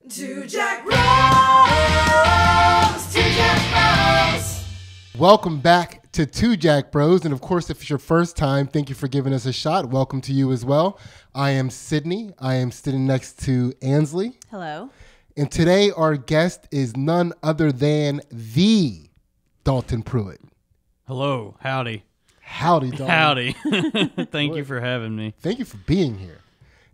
Two Jack Bros! Two Jack Bros! Welcome back to Two Jack Bros. And of course, if it's your first time, thank you for giving us a shot. Welcome to you as well. I am Sidney. I am sitting next to Ansley. Hello. And today our guest is none other than the Dalton Pruitt. Hello. Howdy. Howdy, Dalton. Howdy. Thank you for having me. Thank you for being here.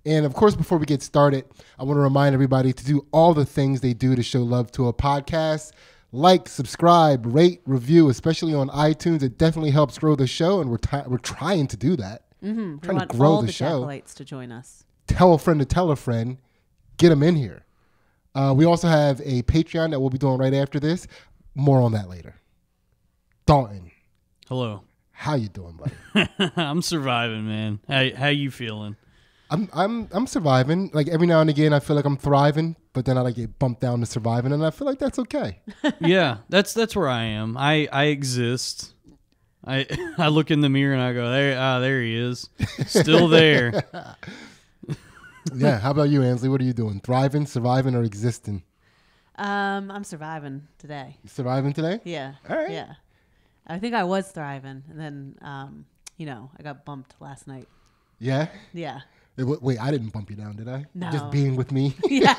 And of course, before we get started, I want to remind everybody to do all the things they do to show love to a podcast. Like, subscribe, rate, review, especially on iTunes. It definitely helps grow the show, and we're trying to do that. Mm-hmm. Trying to grow all the the show. Acolytes to join us. Tell a friend to tell a friend. Get them in here. We also have a Patreon that we'll be doing right after this. More on that later. Dalton. Hello. How you doing, buddy? I'm surviving, man. How you feeling? I'm surviving. Like every now and again, I feel like I'm thriving, but then I like get bumped down to surviving, and I feel like that's okay. Yeah, that's where I am. I exist. I look in the mirror and I go, there he is, still there. Yeah. How about you, Ansley? What are you doing? Thriving, surviving, or existing? I'm surviving today. You surviving today? Yeah. All right. Yeah. I think I was thriving, and then I got bumped last night. Yeah. Yeah. Wait, I didn't bump you down, did I? No. Just being with me. Yeah.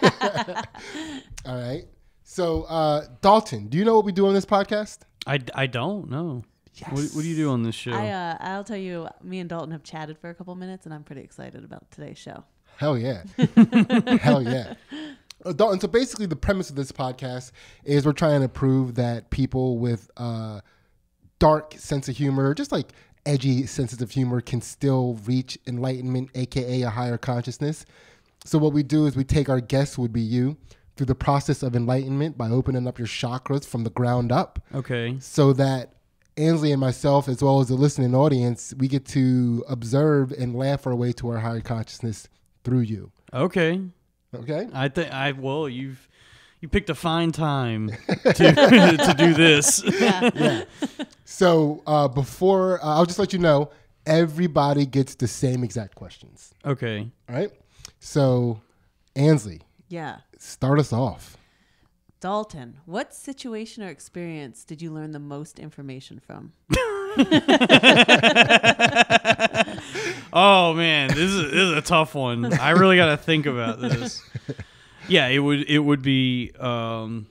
All right. So, Dalton, do you know what we do on this podcast? I don't know. Yes. What do you do on this show? I'll tell you, me and Dalton have chatted for a couple minutes, and I'm pretty excited about today's show. Hell yeah. Hell yeah. Dalton, so basically the premise of this podcast is we're trying to prove that people with dark sense of humor, just like edgy senses of humor, can still reach enlightenment, aka a higher consciousness. So what we do is we take our guests, would be you, through the process of enlightenment by opening up your chakras from the ground up. Okay. So that Ansley and myself, as well as the listening audience, we get to observe and laugh our way to our higher consciousness through you. Okay. Okay. You picked a fine time to do this. Yeah. So before, I'll just let you know, everybody gets the same exact questions. Okay. All right. So, Ansley. Yeah. Start us off. Dalton, what situation or experience did you learn the most information from? Oh man, this is a tough one. I really got to think about this. Yeah, it would be the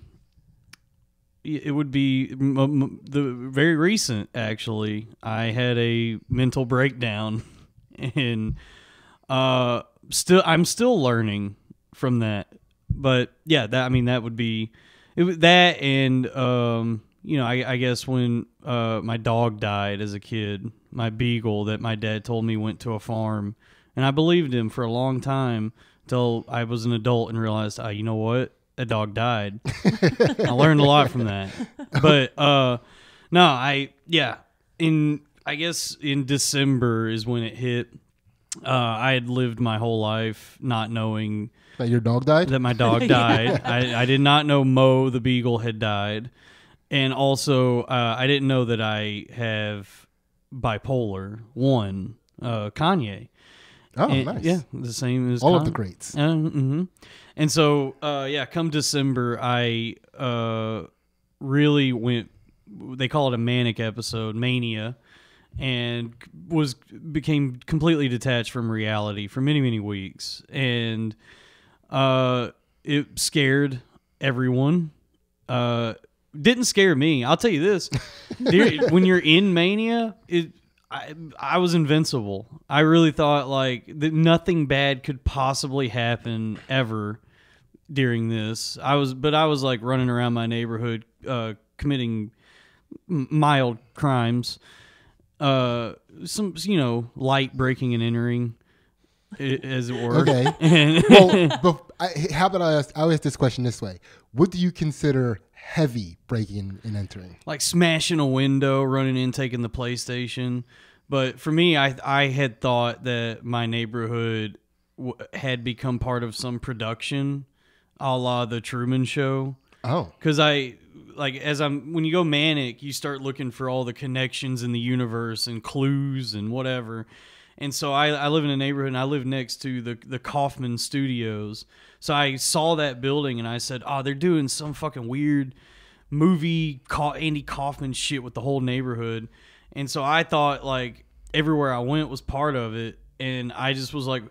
very recent, actually. I had a mental breakdown, and I'm still learning from that. But yeah, that would be that, and I guess when my dog died as a kid, my beagle that my dad told me went to a farm, and I believed him for a long time until I was an adult and realized, you know what, that dog died. I learned a lot from that. But I guess in December is when it hit. I had lived my whole life not knowing That your dog died? that my dog died. I did not know Mo the beagle had died. And also, I didn't know that I have bipolar 1, Kanye. Oh, And, nice. Yeah, the same as All of the greats. Mm-hmm. And so, come December, I really went, they call it a manic episode, mania, and became completely detached from reality for many, many weeks. And it scared everyone. Didn't scare me. I'll tell you this. When you're in mania, I was invincible. I really thought that nothing bad could possibly happen ever during this. I was running around my neighborhood committing mild crimes. Some light breaking and entering, as it were. Okay. Well, how about I'll ask this question this way. What do you consider heavy breaking and entering? Like smashing a window, running in, taking the PlayStation. But for me, I had thought that my neighborhood had become part of some production, a la the Truman Show. Oh. Because when you go manic, you start looking for all the connections in the universe and clues and whatever. And so I live in a neighborhood, and I live next to the Kaufman Studios. So I saw that building, and I said, oh, they're doing some fucking weird movie Andy Kaufman shit with the whole neighborhood. And so I thought, like, everywhere I went was part of it. And I just was like,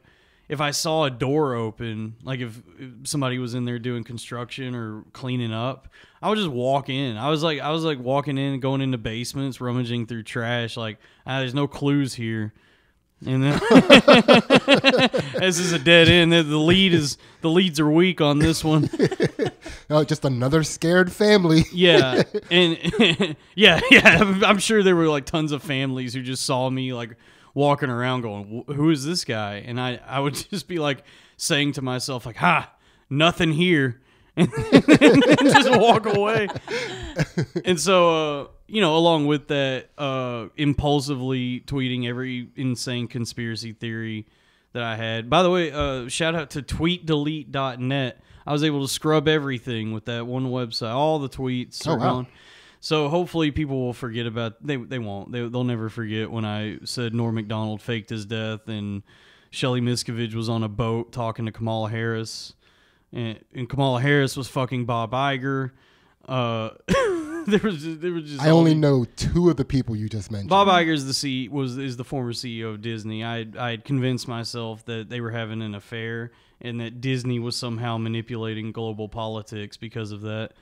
if I saw a door open, like if somebody was in there doing construction or cleaning up, I would just walk in. I was like walking in, going into basements, rummaging through trash, like, there's no clues here. And then this is a dead end. The leads are weak on this one. Oh, just another scared family. Yeah, and yeah. I'm sure there were like tons of families who just saw me like walking around, going, "Who is this guy?" And I would just be like saying to myself, like, "Ha, nothing here," and just walk away. And so, along with that, impulsively tweeting every insane conspiracy theory that I had. By the way, shout out to tweetdelete.net. I was able to scrub everything with that one website. All the tweets are gone. So hopefully people will forget about. They won't. They'll never forget when I said Norm Macdonald faked his death and Shelley Miscavige was on a boat talking to Kamala Harris, and Kamala Harris was fucking Bob Iger. There was just. I only know two of the people you just mentioned. Bob Iger's is the former CEO of Disney. I had convinced myself that they were having an affair and that Disney was somehow manipulating global politics because of that.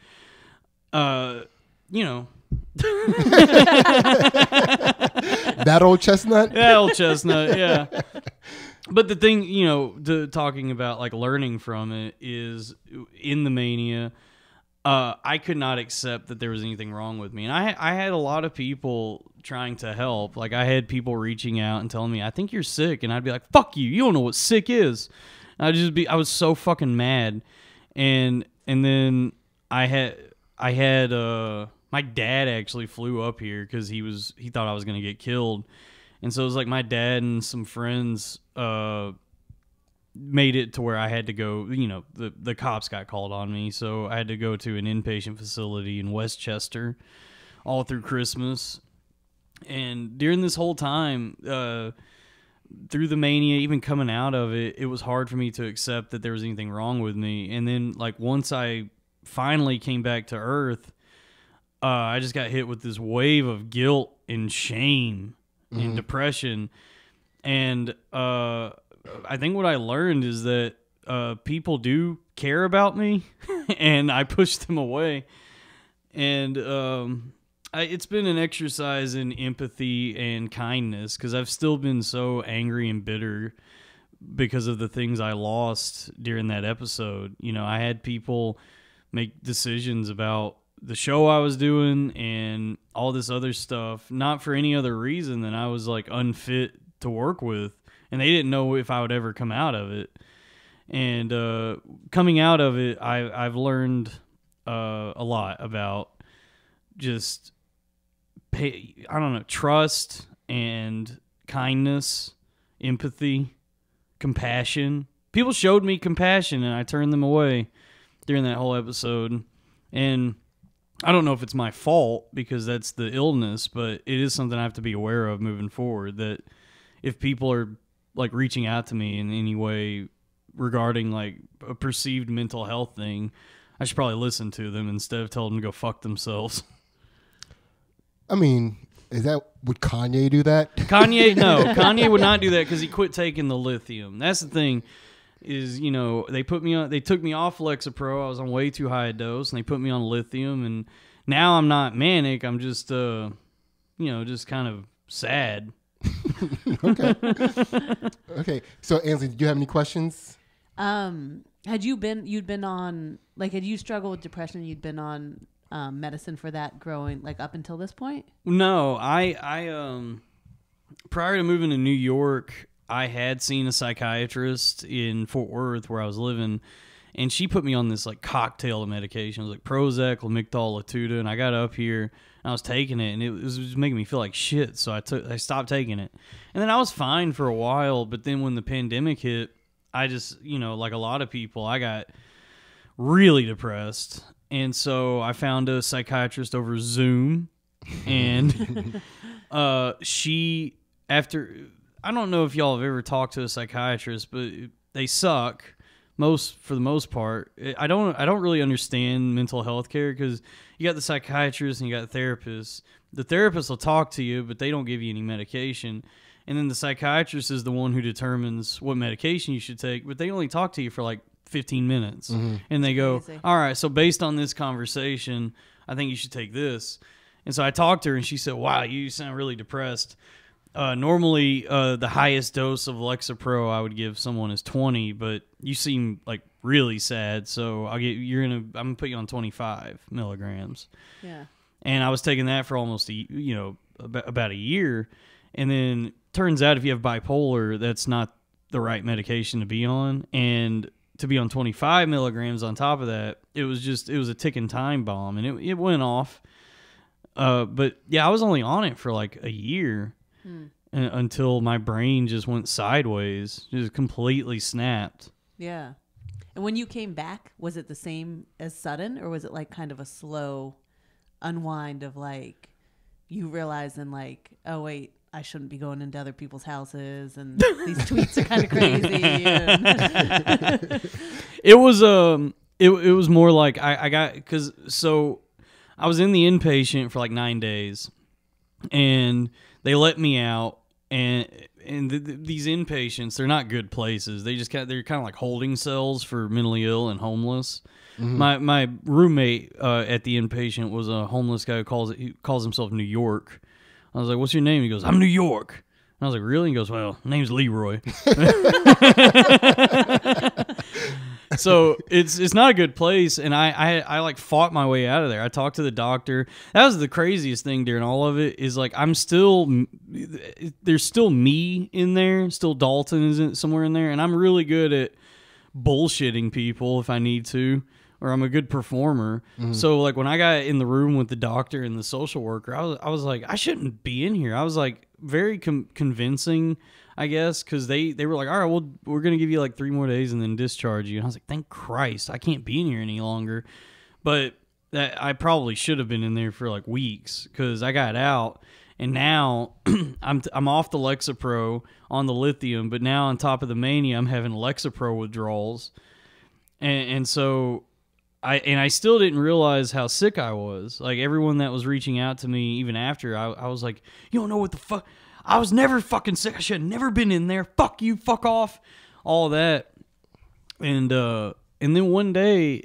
That old chestnut? That old chestnut, yeah. But the thing, talking about like learning from it is in the mania, I could not accept that there was anything wrong with me. And I had a lot of people trying to help. Like I had people reaching out and telling me, I think you're sick. And I'd be like, fuck you. You don't know what sick is. And I was so fucking mad. And then I had my dad actually flew up here because he thought I was going to get killed. And so it was like my dad and some friends made it to where I had to go, the cops got called on me. So I had to go to an inpatient facility in Westchester all through Christmas. And during this whole time, through the mania, even coming out of it, it was hard for me to accept that there was anything wrong with me. And then like once I finally came back to Earth, I just got hit with this wave of guilt and shame and depression. And I think what I learned is that people do care about me, and I pushed them away. And it's been an exercise in empathy and kindness because I've still been so angry and bitter because of the things I lost during that episode. I had people make decisions about the show I was doing and all this other stuff, not for any other reason than I was like unfit to work with, and they didn't know if I would ever come out of it. And coming out of it, I've learned a lot about just trust and kindness, empathy, compassion. People showed me compassion, and I turned them away during that whole episode. And I don't know if it's my fault because that's the illness, but it is something I have to be aware of moving forward, that if people are like reaching out to me in any way regarding like a perceived mental health thing, I should probably listen to them instead of telling them to go fuck themselves. I mean, would Kanye do that? Kanye would not do that because he quit taking the lithium. That's the thing. Is they took me off Lexapro. I was on way too high a dose, and they put me on lithium, and now I'm not manic. I'm just just kind of sad. Okay. So Ansley, did you have any questions? Had you struggled with depression? You'd been on medicine for that growing like up until this point? No, I prior to moving to New York, I had seen a psychiatrist in Fort Worth where I was living, and she put me on this like cocktail of medication. It was like Prozac, Lamictal, Latuda, and I got up here and I was taking it, and it was just making me feel like shit. So I stopped taking it, and then I was fine for a while. But then when the pandemic hit, I just like a lot of people, I got really depressed, and so I found a psychiatrist over Zoom, and I don't know if y'all have ever talked to a psychiatrist, but they suck. For the most part, I don't really understand mental health care because you got the psychiatrist and you got the therapist. The therapist will talk to you, but they don't give you any medication. And then the psychiatrist is the one who determines what medication you should take, but they only talk to you for like 15 minutes. And they go, crazy. all right, so based on this conversation, I think you should take this. And so I talked to her and she said, wow, you sound really depressed. Normally, the highest dose of Lexapro I would give someone is 20, but you seem like really sad, so I'm gonna put you on 25 milligrams. Yeah. And I was taking that for almost about a year, and then turns out if you have bipolar, that's not the right medication to be on, and to be on 25 milligrams on top of that, it was a ticking time bomb, and it went off. But yeah, I was only on it for like a year. Until my brain just went sideways, just completely snapped. Yeah. And when you came back, was it the same as sudden, or was it like kind of a slow unwind of like you realizing like, oh wait, I shouldn't be going into other people's houses and these tweets are kind of crazy. And It was more like so I was in the inpatient for like 9 days, and they let me out, and these inpatients, they're not good places. They're kind of like holding cells for mentally ill and homeless. My roommate at the inpatient was a homeless guy who calls himself New York. I was like, "What's your name?" He goes, "I'm New York." And I was like, "Really?" He goes, "Well, my name's Leroy." So it's not a good place, and I like fought my way out of there. I talked to the doctor. That was the craziest thing during all of it, is like there's still me in there, still Dalton is somewhere in there, and I'm really good at bullshitting people if I need to, or I'm a good performer. So like when I got in the room with the doctor and the social worker, I was like, I shouldn't be in here. I was like very convincing, I guess, because they were like, all right, well, we're going to give you like 3 more days and then discharge you. And I was like, thank Christ, I can't be in here any longer. But I probably should have been in there for like weeks, because I got out, and now I'm off the Lexapro on the lithium, but now on top of the mania, I'm having Lexapro withdrawals. And so I still didn't realize how sick I was. Like everyone that was reaching out to me, even after, I was like, you don't know what the fuck. I was never fucking sick. I should have never been in there. Fuck you. Fuck off. All that. And then one day,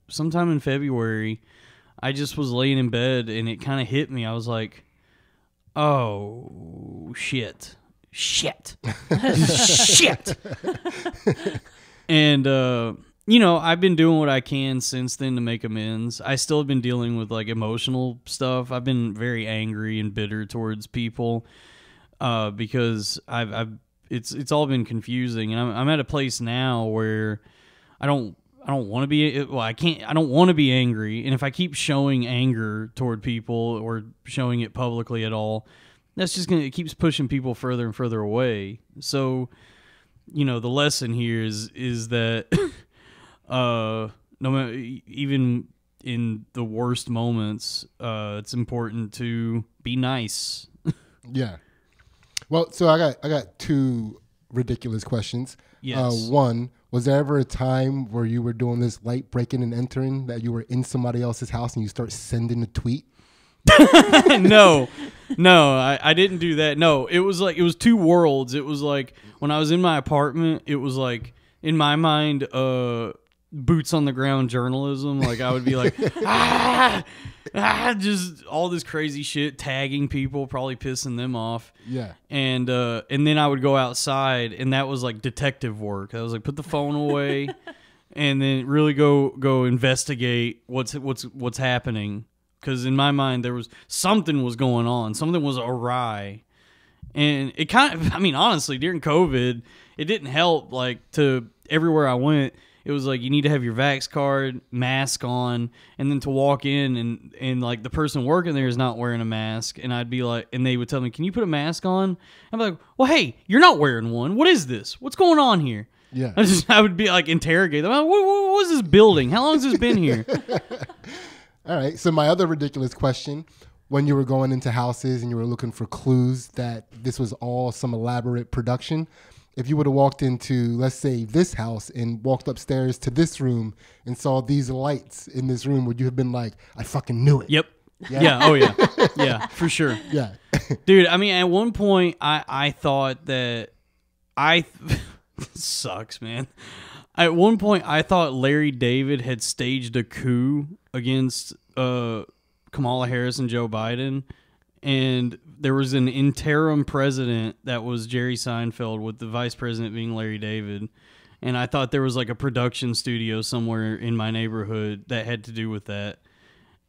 sometime in February, I just was laying in bed and it kind of hit me. I was like, oh, shit. Shit. Shit. And, I've been doing what I can since then to make amends. I still have been dealing with like emotional stuff. I've been very angry and bitter towards people because it's all been confusing, and I'm at a place now where I don't want to be. Well, I don't want to be angry, and if I keep showing anger toward people or showing it publicly at all, that's just it keeps pushing people further and further away. So, the lesson here is that. No matter, even in the worst moments, it's important to be nice. Yeah. Well, so I got 2 ridiculous questions. Yes. One, was there ever a time where you were doing this light breaking and entering, that you were in somebody else's house and you start sending a tweet? No, I didn't do that. No, it was 2 worlds. It was like when I was in my apartment, it was like in my mind, boots on the ground journalism. Like I would be like, just all this crazy shit, tagging people, probably pissing them off. Yeah. And then I would go outside, and that was like detective work. I was like, put the phone away, and then really go investigate what's happening. Because in my mind, something was going on, something was awry, and it kind of, honestly, during COVID, it didn't help. Like to everywhere I went, it was like you need to have your vax card, mask on, and then to walk in and like the person working there is not wearing a mask, and I'd be like, and they would tell me, "Can you put a mask on?" I'm like, "Well, hey, you're not wearing one. What is this? What's going on here?" Yeah. I would be like interrogate them. What is this building? How long has this been here? All right. So my other ridiculous question: when you were going into houses and you were looking for clues that this was all some elaborate production, if you would have walked into, let's say, this house and walked upstairs to this room and saw these lights in this room, would you have been like, I fucking knew it? Yep. Yeah. Oh, yeah. Yeah, for sure. Yeah. Dude, I mean, at one point, I thought that sucks, man. At one point, I thought Larry David had staged a coup against Kamala Harris and Joe Biden, and there was an interim president that was Jerry Seinfeld, with the vice president being Larry David. And I thought there was like a production studio somewhere in my neighborhood that had to do with that.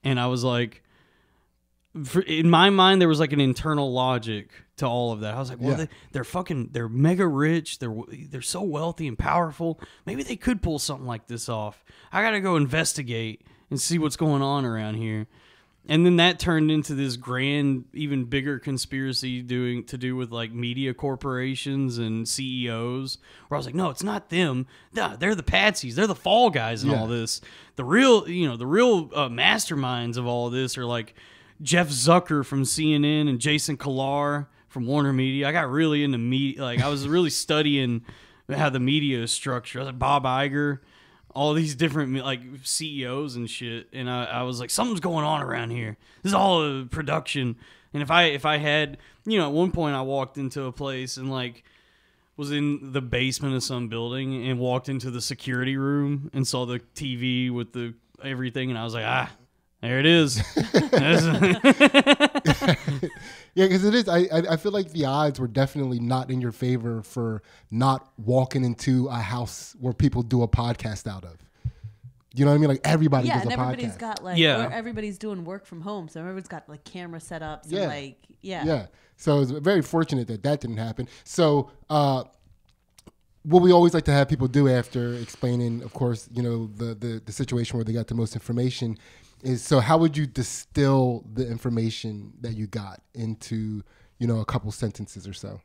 And I was like, in my mind, there was like an internal logic to all of that. I was like, well, they're mega rich. They're so wealthy and powerful. Maybe they could pull something like this off. I got to go investigate and see what's going on around here. And then that turned into this grand, even bigger conspiracy to do with like media corporations and CEOs, where I was like, no, it's not them. Nah, they're the patsies. They're the fall guys in all this. The real masterminds of all of this are like Jeff Zucker from CNN and Jason Kilar from Warner Media. I got really into media. Like, I was really studying how the media is structured. I was like Bob Iger, all these different like CEOs and shit. And I was like, something's going on around here. This is all a production. And if I had, at one point I walked into a place and like was in the basement of some building and walked into the security room and saw the TV with the everything. And I was like, there it is. Yeah, because it is. I feel like the odds were definitely not in your favor for not walking into a house where people do a podcast out of. You know what I mean? Like everybody does a podcast. Yeah, and everybody's got like, or everybody's doing work from home, so everybody's got like camera setups and like, yeah. So it's very fortunate that didn't happen. So what we always like to have people do after explaining, of course, the situation where they got the most information is, so how would you distill the information that you got into, a couple sentences or so?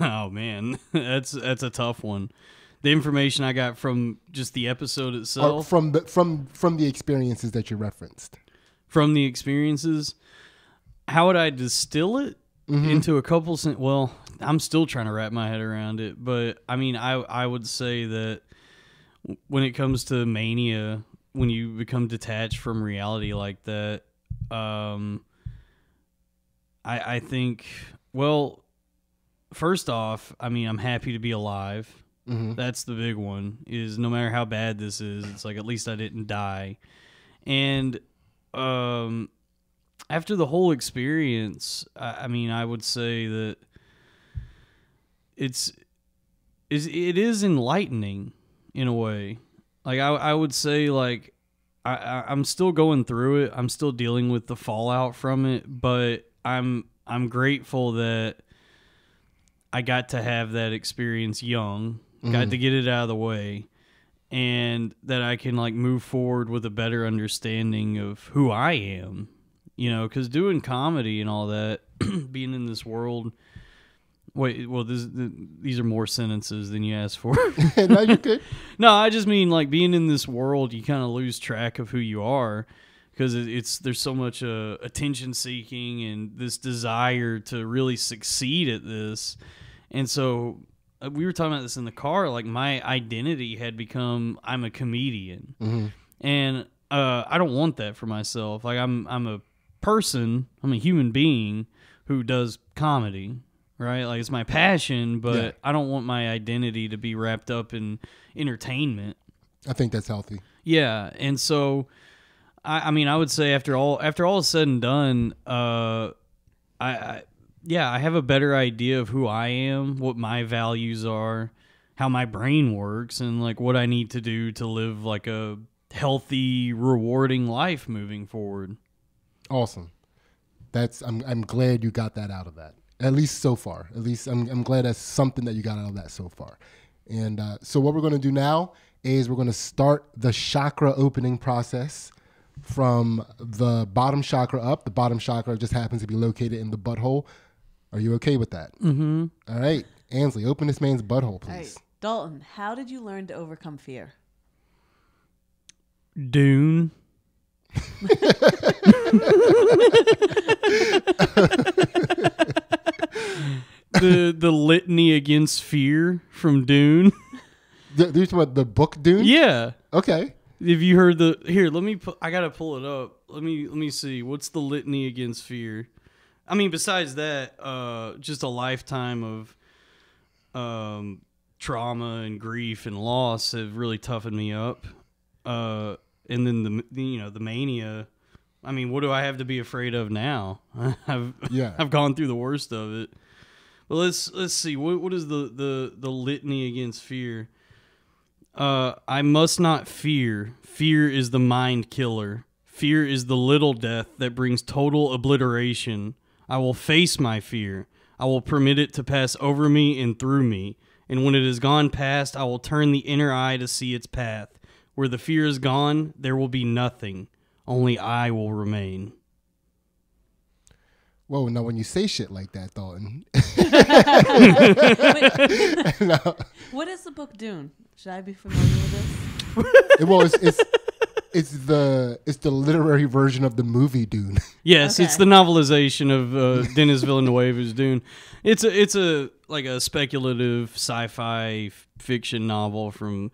Oh man, that's a tough one. The information I got from just the episode itself, from the experiences that you referenced. From the experiences, how would I distill it into a couple well, I'm still trying to wrap my head around it, but I mean, I would say that when it comes to mania, when you become detached from reality like that, I think, well, first off, I mean, I'm happy to be alive. That's the big one, is no matter how bad this is, it's like, at least I didn't die. And after the whole experience, I mean, I would say that it is enlightening in a way. Like, I would say, like, I'm still going through it. I'm still dealing with the fallout from it, but I'm grateful that I got to have that experience young, got to get it out of the way, and that I can, like, move forward with a better understanding of who I am, because doing comedy and all that, being in this world. Wait, well, these are more sentences than you asked for. No, you're good. No, I just mean, like, being in this world, you kind of lose track of who you are, because there's so much attention seeking and this desire to really succeed at this. And so we were talking about this in the car. Like, my identity had become, I'm a comedian, and I don't want that for myself. Like, I'm a person, I'm a human being who does comedy. Right? Like, it's my passion, but I don't want my identity to be wrapped up in entertainment. I think that's healthy. Yeah. And so, I mean, I would say after all is said and done, I have a better idea of who I am, what my values are, how my brain works, and like what I need to do to live like a healthy, rewarding life moving forward. Awesome. I'm glad you got that out of that. At least so far. At least I'm glad that's something that you got out of that so far. And so what we're going to do now is we're going to start the chakra opening process from the bottom chakra up. The bottom chakra just happens to be located in the butthole. Are you okay with that? Mm-hmm. All right. Ansley, open this man's butthole, please. All right. Dalton, how did you learn to overcome fear? Dune. The litany against fear from Dune. There's what, the book Dune? Yeah. Okay. Have you heard the? Here, let me. I gotta pull it up. Let me see. What's the litany against fear? I mean, besides that, just a lifetime of trauma and grief and loss have really toughened me up. And then the mania. I mean, what do I have to be afraid of now? I've gone through the worst of it. But let's see. What is the litany against fear? I must not fear. Fear is the mind killer. Fear is the little death that brings total obliteration. I will face my fear. I will permit it to pass over me and through me. And when it has gone past, I will turn the inner eye to see its path. Where the fear is gone, there will be nothing. Only I will remain. Whoa, now when you say shit like that, Dalton. No. What is the book Dune? Should I be familiar with this? Well, it's the literary version of the movie Dune. Yes, Okay. it's the novelization of Denis Villeneuve's Dune. It's a like a speculative sci-fi fiction novel from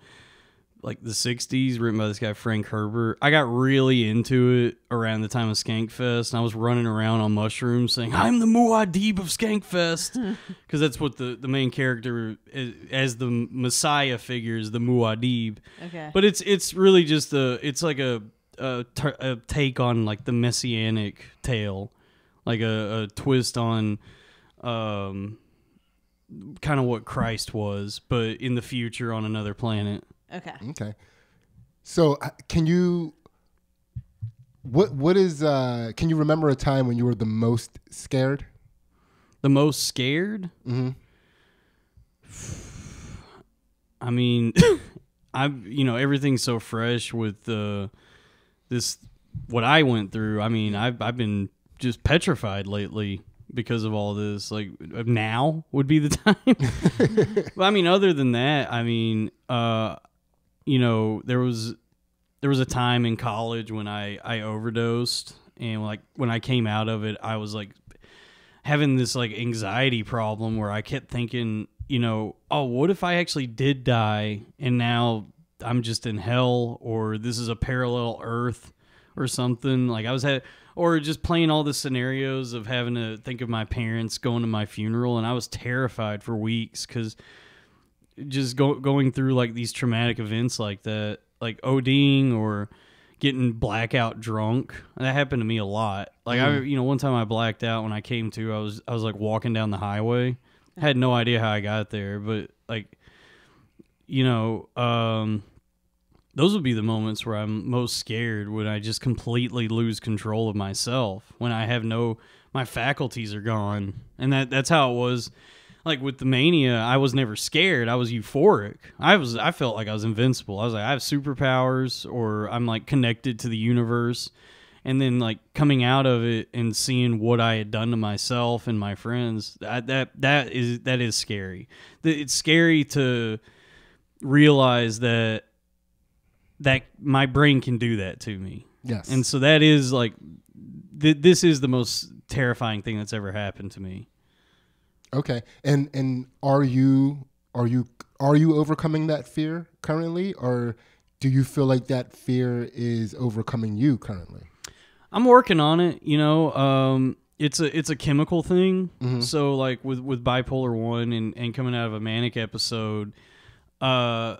like the 60s, written by this guy Frank Herbert. I got really into it around the time of Skankfest, and I was running around on mushrooms saying, "I'm the Muad'Dib of Skankfest," because that's what the main character as the Messiah figure is, the Muad'Dib. Okay. But it's really just it's like a take on like the messianic tale, like a twist on kind of what Christ was, but in the future on another planet. Okay. So can you can you remember a time when you were the most scared? The most scared? Mm-hmm. I mean, everything's so fresh with this what I went through. I mean, I've been just petrified lately because of all this. Like, now would be the time. But I mean, other than that, I mean, there was a time in college when I overdosed, and like when I came out of it, I was like having this like anxiety problem where I kept thinking, oh, what if I actually did die and now I'm just in hell, or this is a parallel Earth or something. Like or just playing all the scenarios of having to think of my parents going to my funeral, and I was terrified for weeks because just going through like these traumatic events like that, like ODing or getting blackout drunk. That happened to me a lot. Like one time I blacked out when I came to. I was like walking down the highway. I had no idea how I got there, but like, those would be the moments where I'm most scared, when I just completely lose control of myself, when I have my faculties are gone. And that's how it was. Like with the mania, I was never scared. I was euphoric. I felt like I was invincible. I was like, I have superpowers, or I'm like connected to the universe. And then like coming out of it and seeing what I had done to myself and my friends, that is scary. It's scary to realize that my brain can do that to me. Yes. And so that is like, this is the most terrifying thing that's ever happened to me. Okay. And are you overcoming that fear currently, or do you feel like that fear is overcoming you currently? I'm working on it, it's a chemical thing. Mm-hmm. So like with bipolar 1 and coming out of a manic episode, I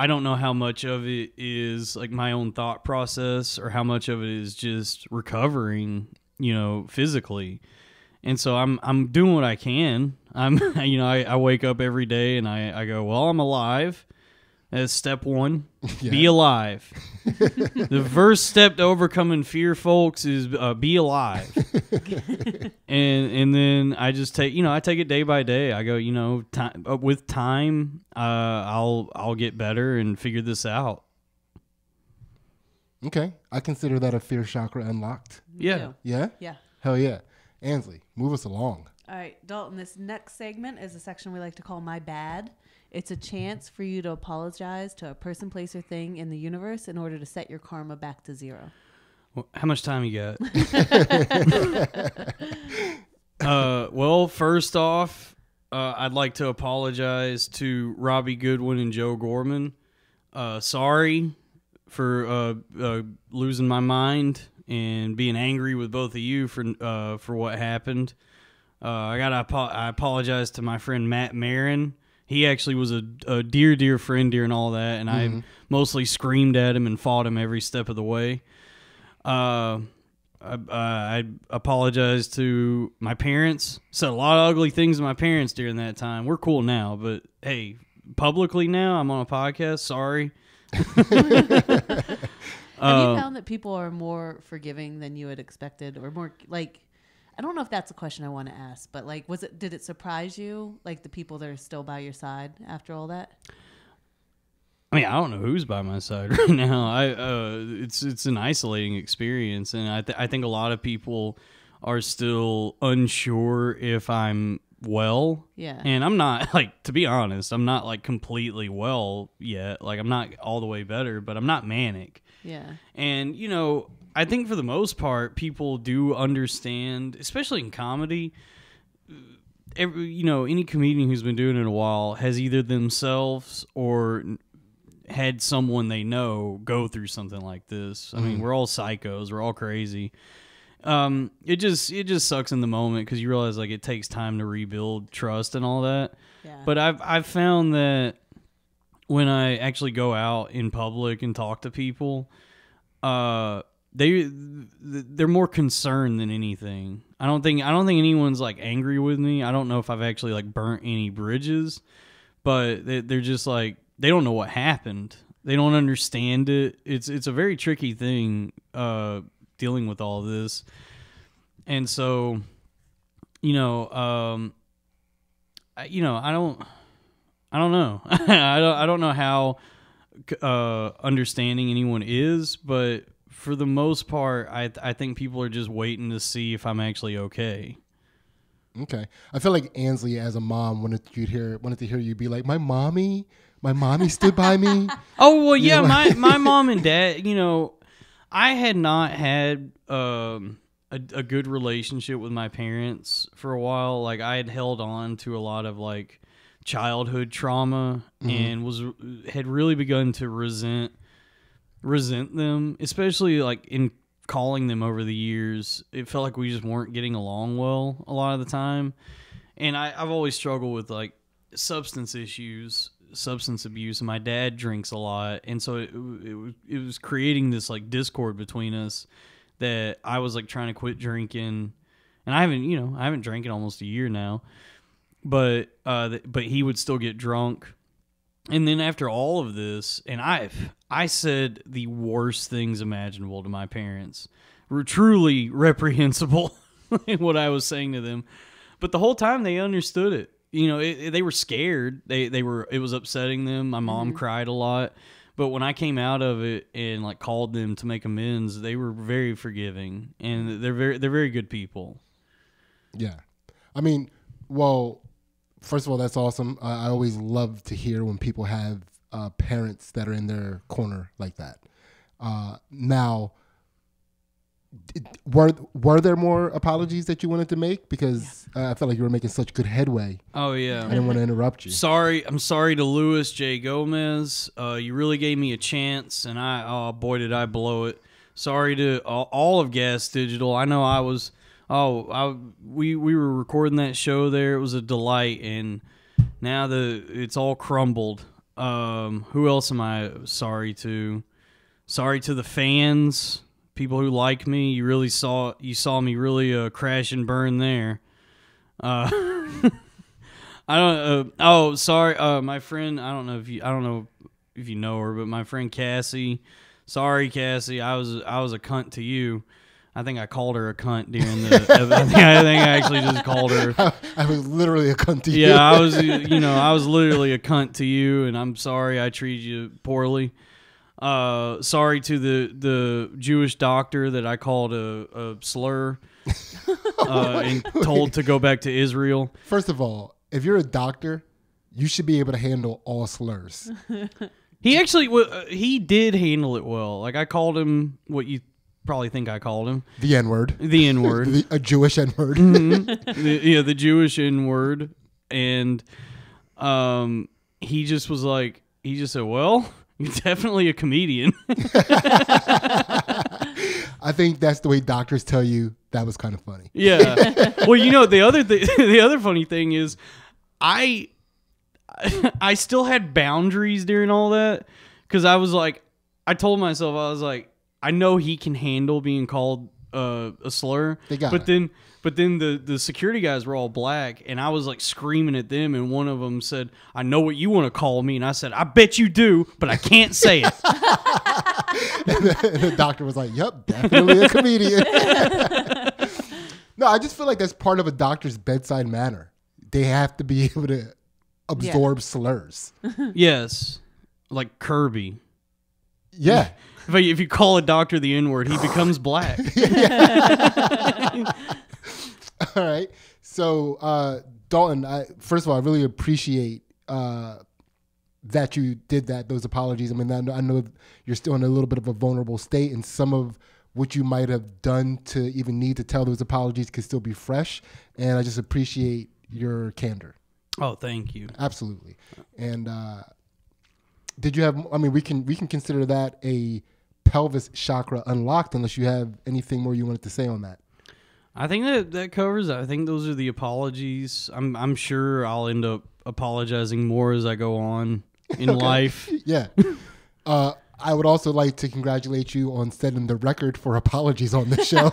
don't know how much of it is like my own thought process or how much of it is just recovering, physically. And so I'm doing what I can. I wake up every day and I go, well, I'm alive. That's step 1. Yeah. Be alive. The first step to overcoming fear, folks, is be alive. and then I just take, I take it day by day. I go, with time, I'll get better and figure this out. Okay. I consider that a fear chakra unlocked. Yeah. Yeah? Yeah. Hell yeah. Ansley, move us along. All right, Dalton, this next segment is a section we like to call My Bad. It's a chance for you to apologize to a person, place, or thing in the universe in order to set your karma back to 0. Well, how much time you got? Well, first off, I'd like to apologize to Robbie Goodwin and Joe Gorman. Sorry for losing my mind and being angry with both of you for what happened. I apologize to my friend Matt Marin. He actually was a dear friend during all that, and I mostly screamed at him and fought him every step of the way. I apologize to my parents. Said a lot of ugly things to my parents during that time. We're cool now, but hey, publicly now, I'm on a podcast. Sorry. Have you found that people are more forgiving than you had expected, or more like? I don't know if that's a question I want to ask, but like, did it surprise you, like the people that are still by your side after all that? I mean, I don't know who's by my side right now. It's an isolating experience, and I think a lot of people are still unsure if I'm well. Yeah. And I'm not, like, to be honest, I'm not like completely well yet. Like, I'm not all the way better, but I'm not manic. Yeah. And, you know, I think for the most part, people do understand, especially in comedy. Any comedian who's been doing it a while has either themselves or had someone they know go through something like this. I mean, we're all psychos. We're all crazy. It just sucks in the moment because you realize like it takes time to rebuild trust and all that. Yeah. But I've found that when I actually go out in public and talk to people, they're more concerned than anything. I don't think anyone's like angry with me. I don't know if I've actually like burnt any bridges, but they're just like, they don't know what happened. They don't understand it. It's a very tricky thing dealing with all this. And so, I don't know. I don't know how understanding anyone is, but for the most part, I think people are just waiting to see if I'm actually okay. Okay. I feel like Ansley, as a mom, wanted to hear you be like, my mommy stood by me. Oh, well, yeah, my mom and dad, I had not had a good relationship with my parents for a while. Like, I had held on to a lot of, like, childhood trauma and had really begun to resent them, especially, like, in calling them over the years. It felt like we just weren't getting along well a lot of the time. And I've always struggled with, like, substance abuse, and my dad drinks a lot, and so it was creating this like discord between us that I was like trying to quit drinking, and I haven't drank in almost a year now, but he would still get drunk. And then after all of this, and I said the worst things imaginable to my parents, were truly reprehensible in what I was saying to them, but the whole time they understood it. They were scared. It was upsetting them. My mom cried a lot. But when I came out of it and like called them to make amends, they were very forgiving, and they're very good people. Yeah. I mean, well, first of all, that's awesome. I always love to hear when people have parents that are in their corner like that. Now, were there more apologies that you wanted to make? Because I felt like you were making such good headway. Oh, yeah. I didn't want to interrupt you. I'm sorry to Louis J. Gomez. You really gave me a chance, and boy, did I blow it. Sorry to all of Gas Digital. I know we were recording that show there. It was a delight, and now it's all crumbled. Who else am I sorry to? Sorry to the fans. People who like me. You saw me really crash and burn there. I don't. Sorry. My friend. I don't know if you know her, but my friend Cassie. Sorry, Cassie. I was a cunt to you. I think I called her a cunt during the. I think I actually just called her. I was literally a cunt to you. Yeah, I was. I was literally a cunt to you, and I'm sorry I treated you poorly. Sorry to the Jewish doctor that I called a slur and told to go back to Israel. First of all, if you're a doctor, you should be able to handle all slurs. He actually he did handle it well. Like, I called him what you probably think I called him. The N-word. The N-word. A Jewish N-word. The Jewish N-word. And he just was like, he just said, well, you're definitely a comedian. I think that's the way doctors tell you that was kind of funny. Yeah. Well, you know, the other funny thing is I still had boundaries during all that, because I was like, I told myself, I was like, I know he can handle being called a slur. But then the security guys were all black, and I was like screaming at them, and one of them said, I know what you want to call me. And I said, I bet you do, but I can't say it. And the doctor was like, yep, definitely a comedian. No, I just feel like that's part of a doctor's bedside manner. They have to be able to absorb slurs. Yes. Like Kirby. Yeah. If you call a doctor the N-word, he becomes black. All right. So, Dalton, first of all, I really appreciate that you did that, those apologies. I mean, I know you're still in a little bit of a vulnerable state, and some of what you might have done to even need to tell those apologies could still be fresh. And I just appreciate your candor. Oh, thank you. Absolutely. And did you have, I mean, we can consider that a pelvis chakra unlocked, unless you have anything more you wanted to say on that. I think that covers it. I think those are the apologies. I'm sure I'll end up apologizing more as I go on in life. Yeah. I would also like to congratulate you on setting the record for apologies on this show.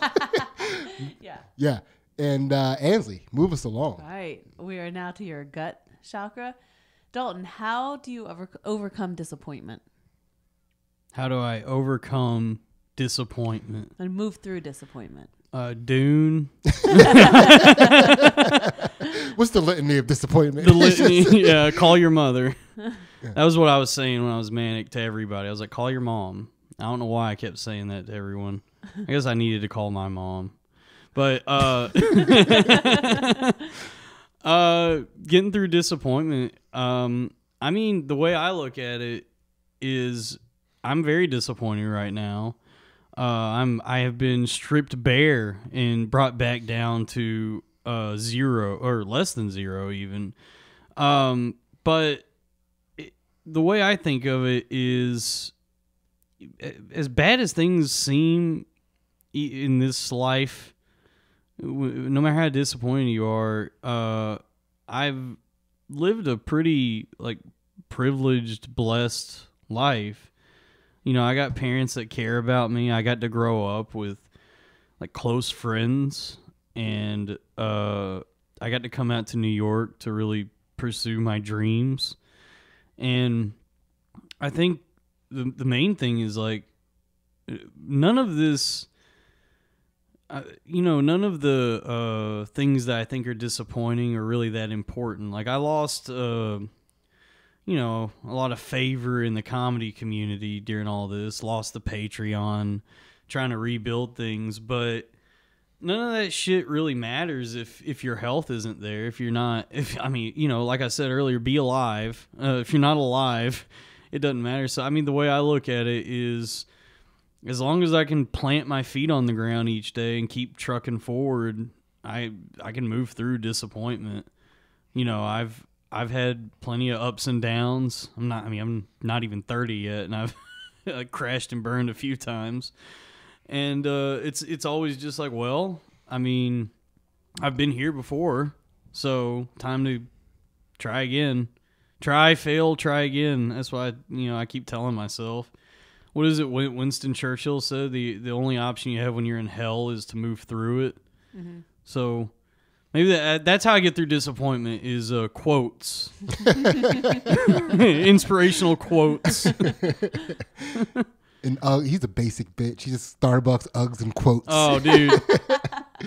Yeah. Yeah. And Ansley, move us along. All right. We are now to your gut chakra. Dalton, how do you overcome disappointment? How do I overcome disappointment? And move through disappointment? Dune. What's the litany of disappointment? The litany, yeah, call your mother. That was what I was saying when I was manic to everybody. I was like, call your mom. I don't know why I kept saying that to everyone. I guess I needed to call my mom. But getting through disappointment, I mean, the way I look at it is I'm very disappointed right now. I have been stripped bare and brought back down to 0 or less than 0 even. But the way I think of it is, as bad as things seem in this life, no matter how disappointed you are, I've lived a pretty privileged, blessed life. You know, I got parents that care about me. I got to grow up with close friends, and I got to come out to New York to really pursue my dreams. And I think the main thing is none of this, none of the things that I think are disappointing are really that important. I lost a lot of favor in the comedy community during all this, lost the Patreon, trying to rebuild things, but none of that shit really matters if your health isn't there. If you're not, like I said earlier, be alive. If you're not alive, it doesn't matter. So, I mean, the way I look at it is, as long as I can plant my feet on the ground each day and keep trucking forward, I can move through disappointment. You know, I've had plenty of ups and downs. I'm not even 30 yet, and I've crashed and burned a few times. And it's always just well, I mean, I've been here before, so time to try again. Try, fail, try again. That's why I keep telling myself. What is it Winston Churchill said? The only option you have when you're in hell is to move through it. Mm-hmm. So maybe that's how I get through disappointment is quotes. Inspirational quotes. And he's a basic bitch. He's just Starbucks, Uggs, and quotes. Oh, dude.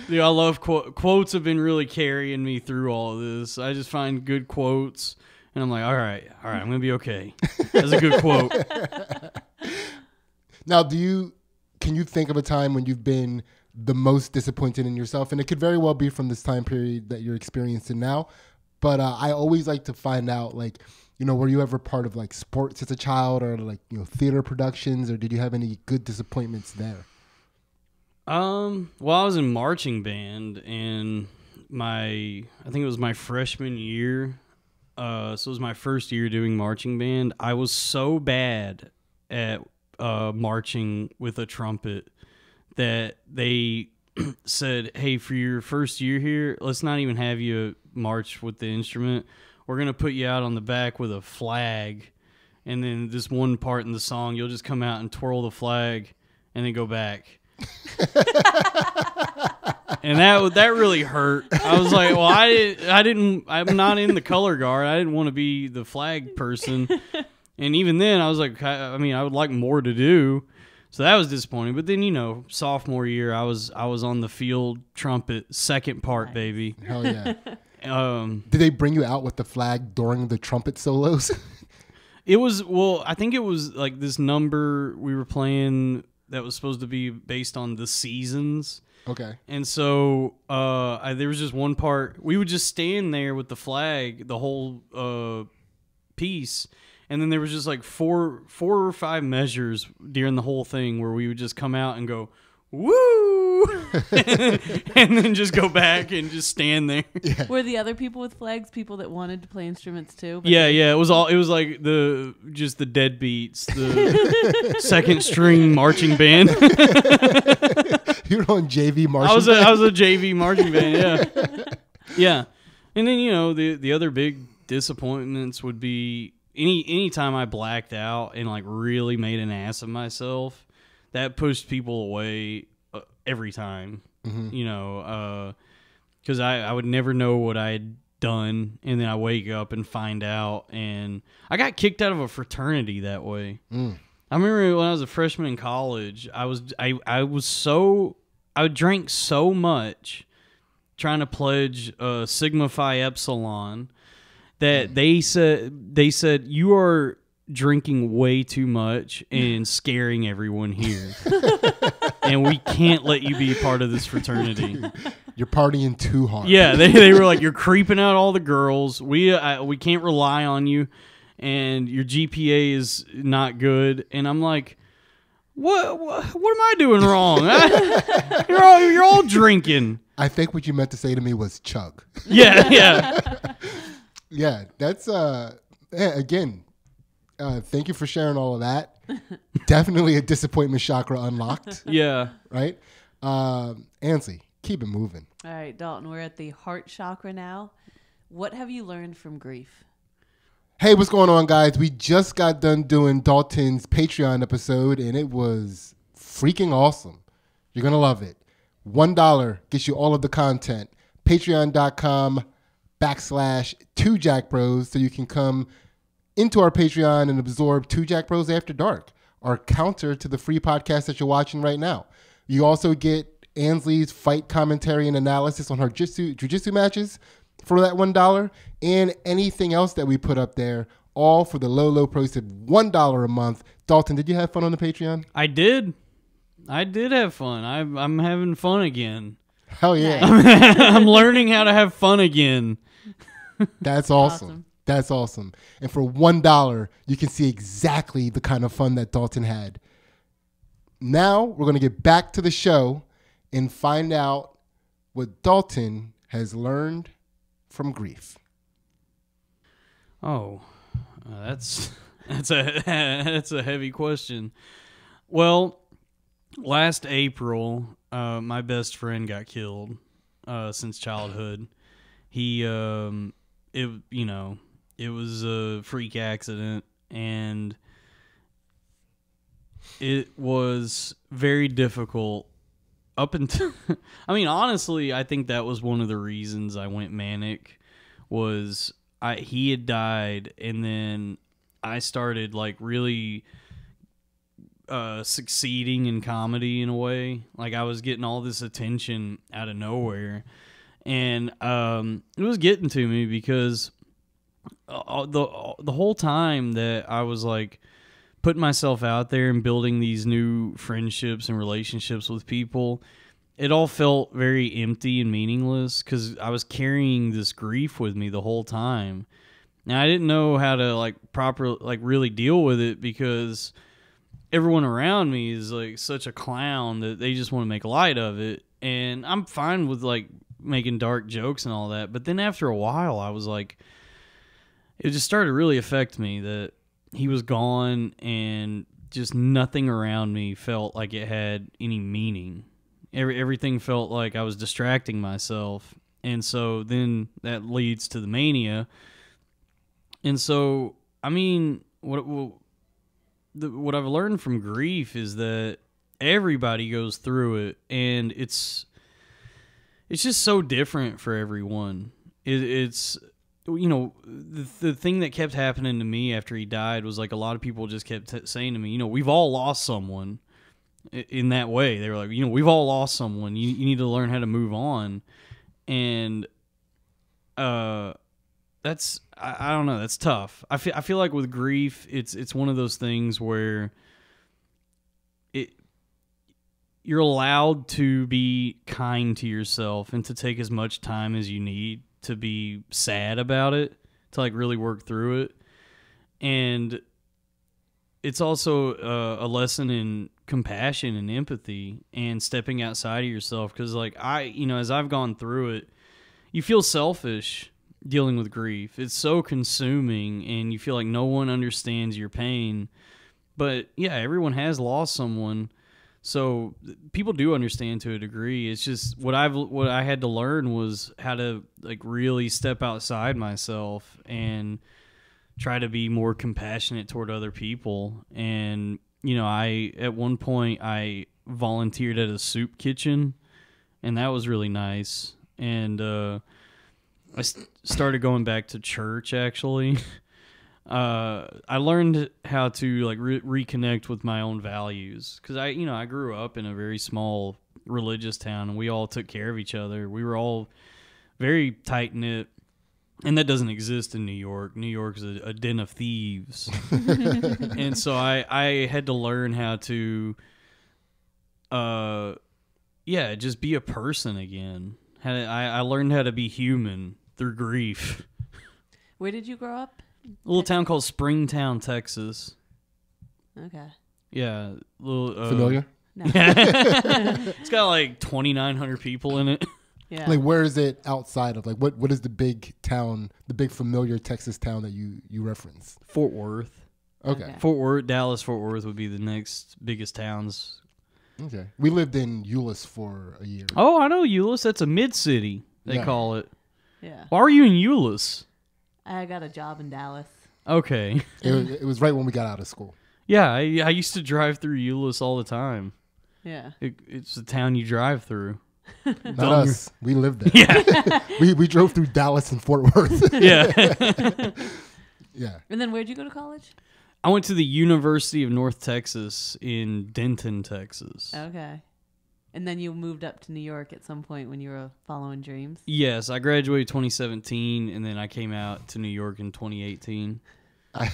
Dude, I love quotes. Have been really carrying me through all of this. I just find good quotes, and I'm like, all right, I'm going to be okay. That's a good quote. Now, can you think of a time when you've been the most disappointed in yourself? And it could very well be from this time period that you're experiencing now. But I always like to find out, were you ever part of sports as a child, or theater productions, or did you have any good disappointments there? Well, I was in marching band, and I think it was my freshman year. So it was my first year doing marching band. I was so bad at marching with a trumpet that they said, "Hey, for your first year here, let's not even have you march with the instrument. We're gonna put you out on the back with a flag, and then this one part in the song, you'll just come out and twirl the flag, and then go back." And that really hurt. I was like, well, I'm not in the color guard. I didn't want to be the flag person. And even then I was like, I would like more to do. So that was disappointing. But then, sophomore year, I was on the field trumpet, second part, Nice. baby. Hell yeah. Did they bring you out with the flag during the trumpet solos? I think it was like this number we were playing that was supposed to be based on the seasons. Okay. And so there was just one part. We would just stand there with the flag, the whole piece. And then there was just like four or five measures during the whole thing where we would just come out and go, woo! And then just go back and just stand there. Yeah. Were the other people with flags people that wanted to play instruments too? But Yeah. It was like the deadbeats, the second string marching band. You were on JV marching I was band? a JV marching band, yeah. Yeah. And then, the other big disappointments would be any time I blacked out and like really made an ass of myself, that pushed people away every time. Mm-hmm. Because I would never know what I had done, and then I wake up and find out, and I got kicked out of a fraternity that way. Mm. I remember when I was a freshman in college, I drank so much trying to pledge Sigma Phi Epsilon that they said you are drinking way too much and scaring everyone here. And we can't let you be part of this fraternity. You're partying too hard. Yeah, they were like, you're creeping out all the girls. We can't rely on you, and your GPA is not good. And I'm like, what am I doing wrong? You're all drinking. I think what you meant to say to me was chug. Yeah. Yeah, that's again. Thank you for sharing all of that. Definitely a disappointment chakra unlocked, Yeah. right? Ansley, keep it moving. All right, Dalton, we're at the heart chakra now. What have you learned from grief? Hey, what's going on, guys? We just got done doing Dalton's Patreon episode, and it was freaking awesome. You're going to love it. $1 gets you all of the content. Patreon.com/2JackBros so you can come into our Patreon and absorb 2 Jack Bros After Dark, our counter to the free podcast that you're watching right now. You also get Ansley's fight commentary and analysis on her jiu-jitsu matches for that $1, and anything else that we put up there, all for the low price of $1 a month. Dalton, did you have fun on the Patreon? I did have fun. I'm having fun again. Hell yeah. I'm learning how to have fun again. That's awesome. That's awesome. And for $1, you can see exactly the kind of fun that Dalton had. Now we're going to get back to the show and find out what Dalton has learned from grief. Oh, that's a heavy question. Well, last April, my best friend got killed since childhood. It was a freak accident, and it was very difficult up until honestly, I think that was one of the reasons I went manic was he had died, and then I started like really succeeding in comedy in a way. Like I was getting all this attention out of nowhere, and it was getting to me because the whole time that I was like putting myself out there and building these new friendships and relationships with people, it all felt very empty and meaningless because I was carrying this grief with me the whole time. Now I didn't know how to really deal with it because everyone around me is like such a clown that they just want to make light of it. And I'm fine with like making dark jokes and all that. But then after a while, I was like, it just started to really affect me that he was gone and just nothing around me felt like it had any meaning. Everything felt like I was distracting myself. And so then that leads to the mania. And so, I mean, what I've learned from grief is that everybody goes through it, and it's just so different for everyone. It's you know, the thing that kept happening to me after he died was like a lot of people just kept saying to me, you know, we've all lost someone in that way. They were like, you know, we've all lost someone. You need to learn how to move on. And that's I don't know, that's tough. I feel like with grief, it's one of those things where you're allowed to be kind to yourself and to take as much time as you need to be sad about it, to like really work through it. And it's also a lesson in compassion and empathy and stepping outside of yourself. Because like as I've gone through it, you feel selfish dealing with grief. It's so consuming and you feel like no one understands your pain. But yeah, everyone has lost someone. So people do understand to a degree. It's just what I had to learn was how to like really step outside myself and try to be more compassionate toward other people. And you know, at one point I volunteered at a soup kitchen, and that was really nice. And I started going back to church actually. I learned how to like reconnect with my own values, because I grew up in a very small religious town, and we all took care of each other. We were all very tight knit, and that doesn't exist in New York. New York's a den of thieves, and so I had to learn how to, just be a person again. I learned how to be human through grief. Where did you grow up? A little town called Springtown, Texas. Okay. Yeah. Little, Familiar? No. It's got like 2,900 people in it. Yeah. Like, where is it outside of? Like, what is the big town, the big familiar Texas town that you reference? Fort Worth. Okay. Fort Worth, Dallas, Fort Worth would be the next biggest towns. Okay. We lived in Euless for a year. Oh, I know Euless. That's a mid-city, they call it. Yeah. Why were you in Euless? I got a job in Dallas. Okay. It was right when we got out of school. Yeah, I used to drive through Euless all the time. Yeah. It's the town you drive through. Not us. We lived there. Yeah. we drove through Dallas and Fort Worth. Yeah. Yeah. And then where'd you go to college? I went to the University of North Texas in Denton, Texas. Okay. And then you moved up to New York at some point when you were following dreams? Yes, I graduated 2017, and then I came out to New York in 2018.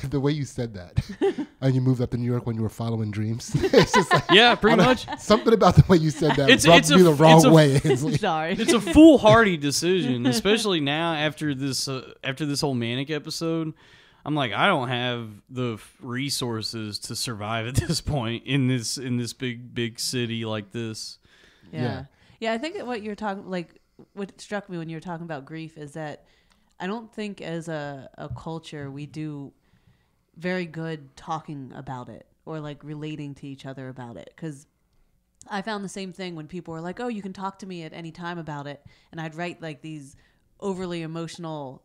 The way you said that, and you moved up to New York when you were following dreams. It's just like, Yeah, pretty much. something about the way you said that It's rubbed me the wrong way. Ansley. Sorry. It's a foolhardy decision, especially now after this whole manic episode. I'm like, I don't have the resources to survive at this point in this big city like this. Yeah. I think that what you're talking, like, what struck me when you were talking about grief is that I don't think as a culture we do very good talking about it or like relating to each other about it. Because I found the same thing when people were like, oh, you can talk to me at any time about it. And I'd write like these overly emotional,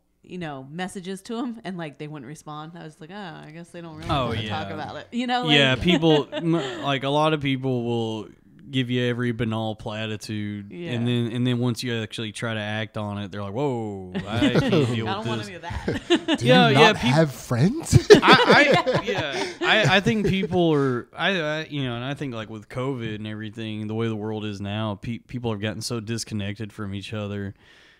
messages to them, and like they wouldn't respond. I was like, oh, I guess they don't really want to talk about it. Yeah, people, like a lot of people will give you every banal platitude, and then once you actually try to act on it, they're like, "Whoa, I can't deal with this." I don't want any of that. Do you not have friends? I think people are, and I think like with COVID and everything, the way the world is now, people have gotten so disconnected from each other.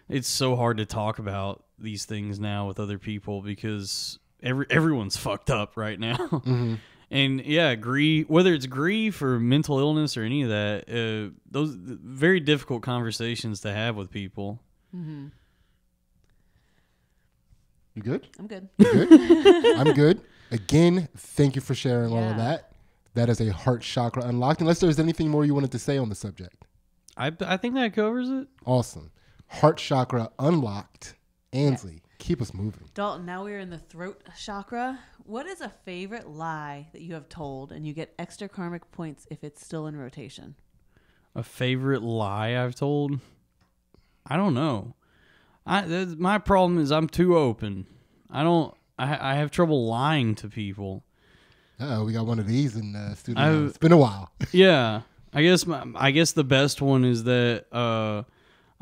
It's so hard to talk about these things now with other people because everyone's fucked up right now. Mm-hmm. And yeah, grief, whether it's grief or mental illness or any of that, those very difficult conversations to have with people. Mm-hmm. You good? I'm good. You good? I'm good. Again, thank you for sharing all of that. That is a heart chakra unlocked. Unless there's anything more you wanted to say on the subject. I think that covers it. Awesome. Heart chakra unlocked. Ansley, keep us moving. Dalton, now we're in the throat chakra. What is a favorite lie that you have told, and you get extra karmic points if it's still in rotation? A favorite lie I've told? I don't know. My problem is I'm too open. I have trouble lying to people. We got one of these in the studio. It's been a while. Yeah. I guess the best one is that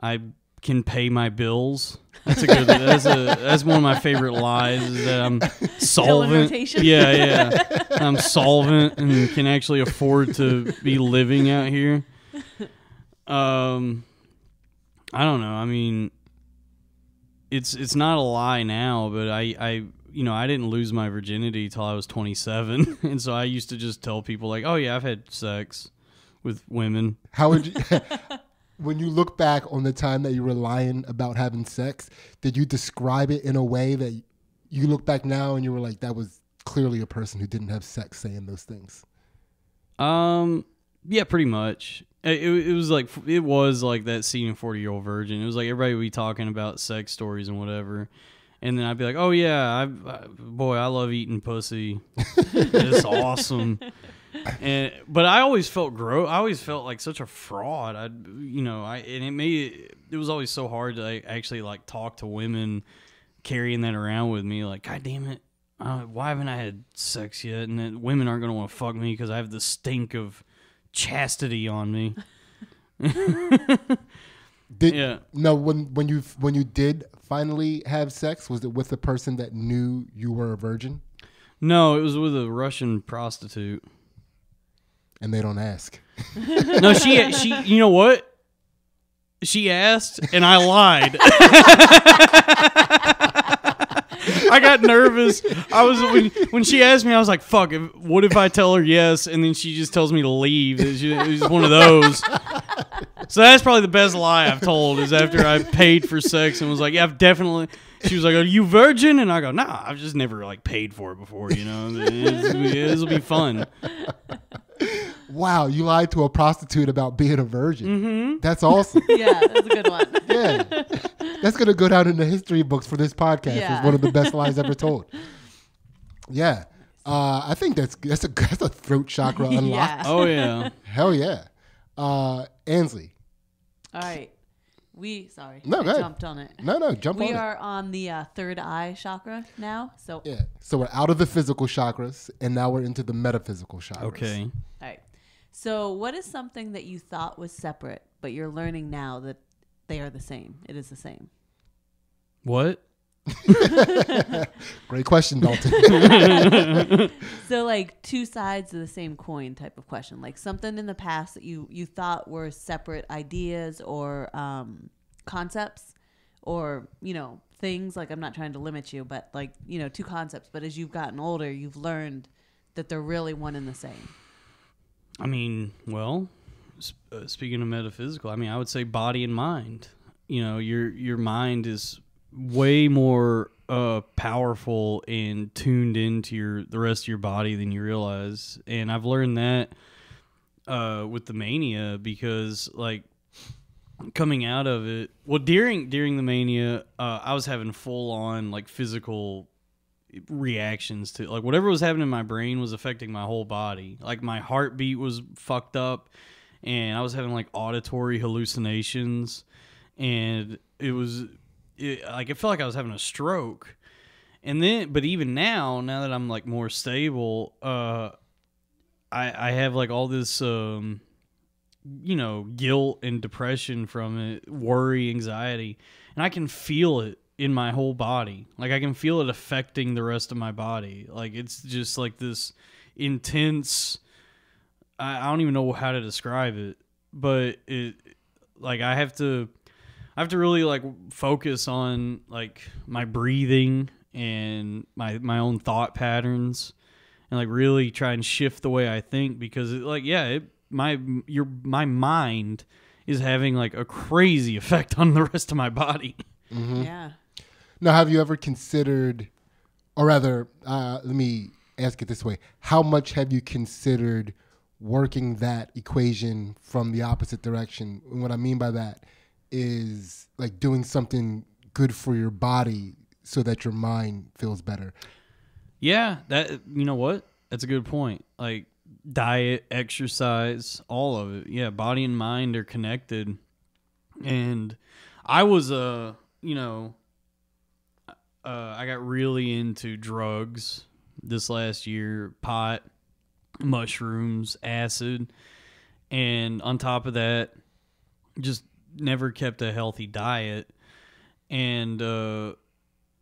I can pay my bills. That's a good. That's one of my favorite lies. Is that I'm solvent. rotation? Yeah. I'm solvent and can actually afford to be living out here. I don't know. I mean, it's not a lie now, but I didn't lose my virginity till I was 27, and so I used to just tell people like, "Oh yeah, I've had sex with women." How would you, when you look back on the time that you were lying about having sex, did you describe it in a way that you look back now and you were like, that was clearly a person who didn't have sex saying those things? Yeah, pretty much. It was like that scene in 40-Year-Old Virgin. It was like everybody would be talking about sex stories and whatever. And then I'd be like, "Oh yeah, I love eating pussy. It's awesome." But I always felt I always felt like such a fraud. It was always so hard to actually like talk to women, carrying that around with me. Like, God damn it, why haven't I had sex yet? And then women aren't gonna want to fuck me because I have the stink of chastity on me. No, when you did finally have sex, was it with a person that knew you were a virgin? No, it was with a Russian prostitute. And they don't ask. No, she you know what? She asked and I lied. I got nervous. When she asked me, I was like, "Fuck! What if I tell her yes, and then she just tells me to leave?" It was one of those. So that's probably the best lie I've told. Is after I paid for sex and was like, "Yeah, I've definitely." She was like, "Are you virgin?" And I go, "Nah, I've just never like paid for it before. You know, this will be fun." Wow, you lied to a prostitute about being a virgin. Mm-hmm. That's awesome. Yeah, that's a good one. Yeah, that's gonna go down in the history books for this podcast as one of the best lies ever told. Yeah, I think that's a throat chakra unlocked. Yeah. Oh yeah, Hell yeah, Ansley. All right. I go ahead. jumped on it. No, jump on it. We are on the third eye chakra now. So Yeah, so we're out of the physical chakras and now we're into the metaphysical chakras. okay. All right. So what is something that you thought was separate, but you're learning now that they are the same? It is the same. What? Great question, Dalton. So like two sides of the same coin type of question. Like something in the past that you thought were separate ideas or concepts or, things. Like, I'm not trying to limit you, but like, two concepts. But as you've gotten older, you've learned that they're really one and the same. I mean, well, speaking of metaphysical, I would say body and mind. Your mind is way more powerful and tuned into the rest of your body than you realize. And I've learned that with the mania because, like, coming out of it, well, during the mania, I was having full on like physical reactions to like whatever was happening in my brain was affecting my whole body. Like my heartbeat was fucked up and I was having like auditory hallucinations and it felt like I was having a stroke. And then, but even now that I'm like more stable, I have like all this, guilt and depression from it, worry, anxiety, and I can feel it in my whole body. Like I can feel it affecting the rest of my body. Like it's just like this intense, I don't even know how to describe it, but it, like I have to really like focus on like my breathing and my own thought patterns and like really try and shift the way I think because my mind is having like a crazy effect on the rest of my body. Mm-hmm. Yeah. Now, have you ever considered, or rather, let me ask it this way: how much have you considered working that equation from the opposite direction? And what I mean by that is like doing something good for your body so that your mind feels better. Yeah, that, you know what? That's a good point. Like diet, exercise, all of it. Yeah, body and mind are connected. And I was I got really into drugs this last year, pot, mushrooms, acid, and on top of that, just never kept a healthy diet. And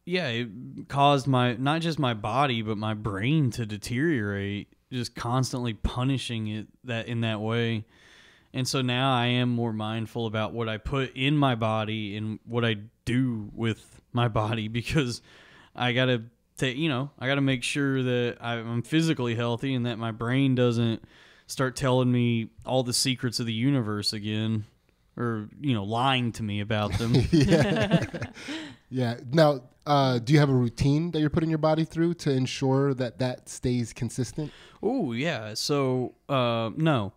it caused not just my body, but my brain to deteriorate, just constantly punishing it in that way. And so now I am more mindful about what I put in my body and what I do with my body, because I got to I got to make sure that I'm physically healthy and that my brain doesn't start telling me all the secrets of the universe again, or, lying to me about them. Yeah. Yeah. Now, do you have a routine that you're putting your body through to ensure that stays consistent? Oh, yeah. So, no.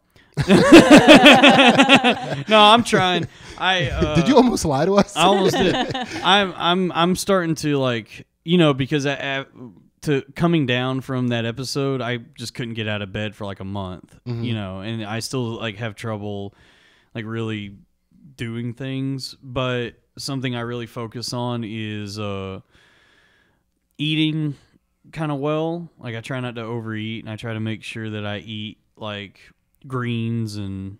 No, I'm trying. Did you almost lie to us? I almost did. I'm starting to because to coming down from that episode, I just couldn't get out of bed for like a month, and I still have trouble really doing things. But something I really focus on is eating kind of well. I try not to overeat, and I try to make sure that I eat greens and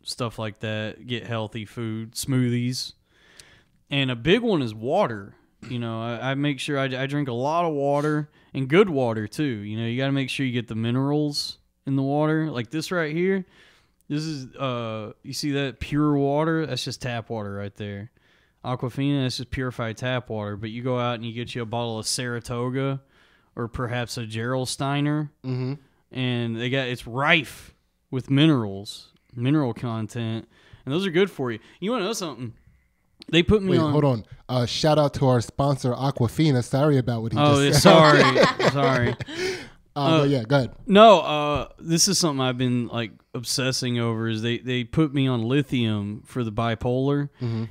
stuff like that, get healthy food, smoothies. And a big one is water. I make sure I drink a lot of water, and good water too. You got to make sure you get the minerals in the water. Like this right here, this is you see that pure water? That's just tap water right there. Aquafina, that's just purified tap water. But you go out and you get you a bottle of Saratoga or perhaps a Gerolsteiner, and it's rife with mineral content, and those are good for you. You want to know something? They put me on. Hold on. Shout out to our sponsor, Aquafina. Sorry about what he just said. Sorry. But yeah, go ahead. No, this is something I've been obsessing over. Is they put me on lithium for the bipolar,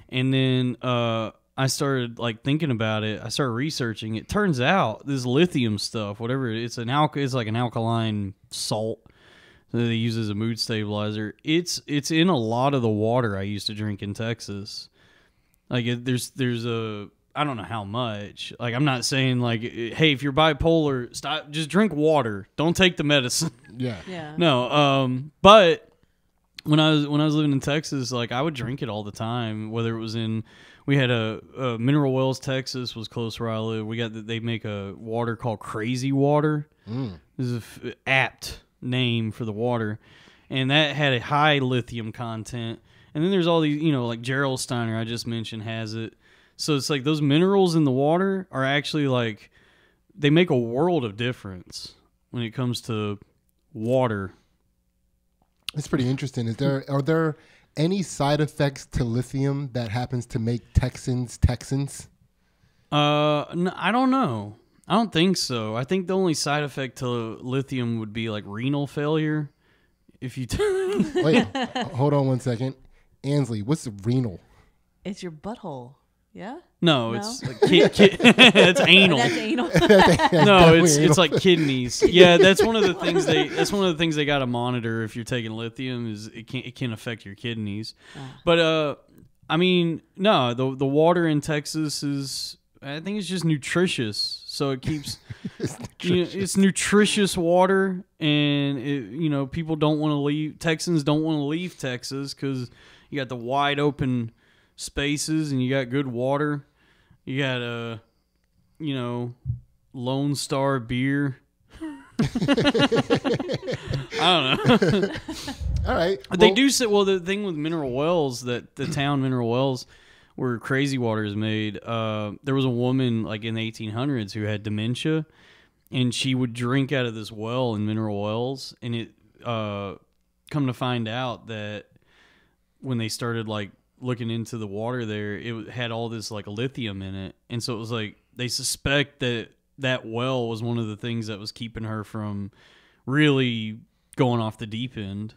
and then I started thinking about it. I started researching. It turns out this lithium stuff, whatever it's like an alkaline salt that they use as a mood stabilizer. It's in a lot of the water I used to drink in Texas. There's I don't know how much. I'm not saying hey, if you're bipolar, stop, just drink water. Don't take the medicine. Yeah. Yeah. No. But when I was living in Texas, I would drink it all the time. Whether it was we had a Mineral Wells, Texas was close where I live. They make a water called Crazy Water. This is an apt name for the water, and that had a high lithium content. And then there's all these, Gerolsteiner I just mentioned has it. So it's those minerals in the water are actually they make a world of difference when it comes to water. It's pretty interesting. Are there any side effects to lithium that happens to make Texans Texans? No, I don't know. I don't think so. I think the only side effect to lithium would be renal failure. If you Wait, hold on one second. Ansley, what's renal? It's your butthole. Yeah? No, it's it's anal. That's anal. No, it's like kidneys. Yeah, that's one of the things they got to monitor if you're taking lithium is it can affect your kidneys. But I mean, no, the water in Texas is, I think it's just nutritious. So it keeps it's nutritious water, and people don't want to leave. Texans don't want to leave Texas because you got the wide open spaces and you got good water. You got Lone Star beer. I don't know. All right. They do say, the thing with Mineral Wells, that the town Mineral Wells where Crazy Water is made, there was a woman in the 1800s who had dementia, and she would drink out of this well in Mineral Wells, and it come to find out that when they started looking into the water there, it had all this lithium in it, and so it was they suspect that that well was one of the things that was keeping her from really going off the deep end.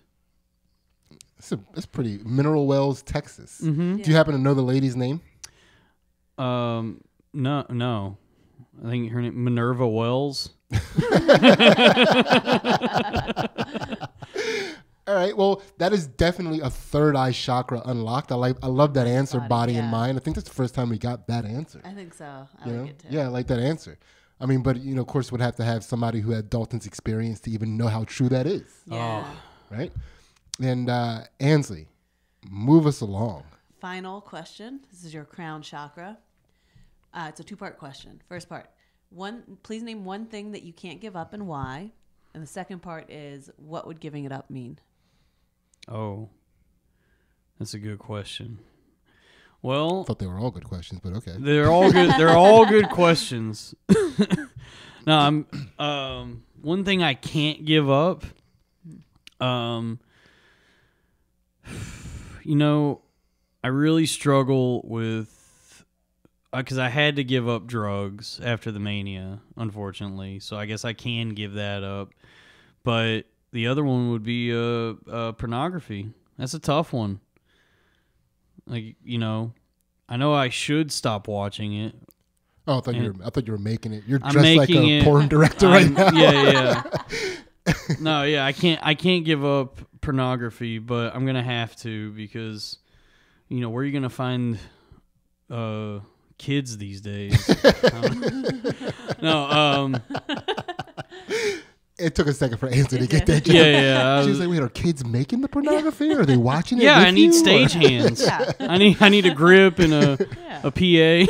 It's pretty. Mineral Wells, Texas. Mm-hmm. Do you happen to know the lady's name? No. I think her name Minerva Wells. All right. Well, that is definitely a third eye chakra unlocked. I love that answer, body and mind. I think that's the first time we got that answer. I think so. I like it too. Yeah, I like that answer. I mean, but of course, would have to have somebody who had Dalton's experience to even know how true that is. Yeah. Right. And Ansley, move us along. Final question. This is your crown chakra. It's a 2-part question. First part. Please name one thing that you can't give up and why. And the second part is, what would giving it up mean? Oh, that's a good question. Well, I thought they were all good questions, but okay. They're all good. They're all good questions. No, one thing I can't give up. I really struggle with because I had to give up drugs after the mania, unfortunately. So I guess I can give that up. But the other one would be pornography. That's a tough one. Like, I know I should stop watching it. Oh, I thought you were making it. You're I'm dressed like a porn director right now. Yeah. No, yeah, I can't give up pornography, but I'm gonna have to because, where are you gonna find kids these days? It took a second for Ansley to get that joke. Yeah. She was like, "Wait, are kids making the pornography? Are they watching it?" Yeah, with I need you, stage hands. Yeah. I need a grip and a PA.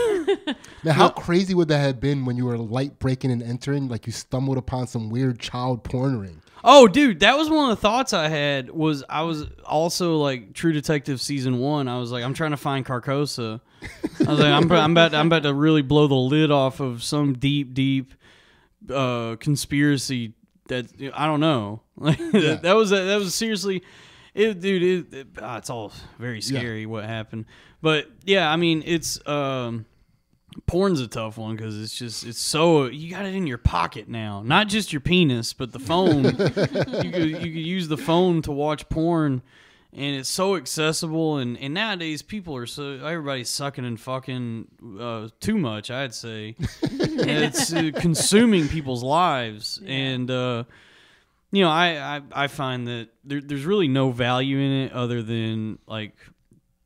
Now, how crazy would that have been when you were light breaking and entering? Like you stumbled upon some weird child porn ring. Oh, dude, that was one of the thoughts I had. I was also like True Detective season 1. I was like, I'm trying to find Carcosa. I was like, I'm about to really blow the lid off of some deep conspiracy that I don't know. Like that was seriously, it's all very scary what happened. But yeah, I mean, it's porn's a tough one because it's so you got it in your pocket now, not just your penis, but the phone. you could use the phone to watch porn, and it's so accessible. And nowadays everybody's sucking and fucking too much. I'd say and it's consuming people's lives, and I find that there's really no value in it other than like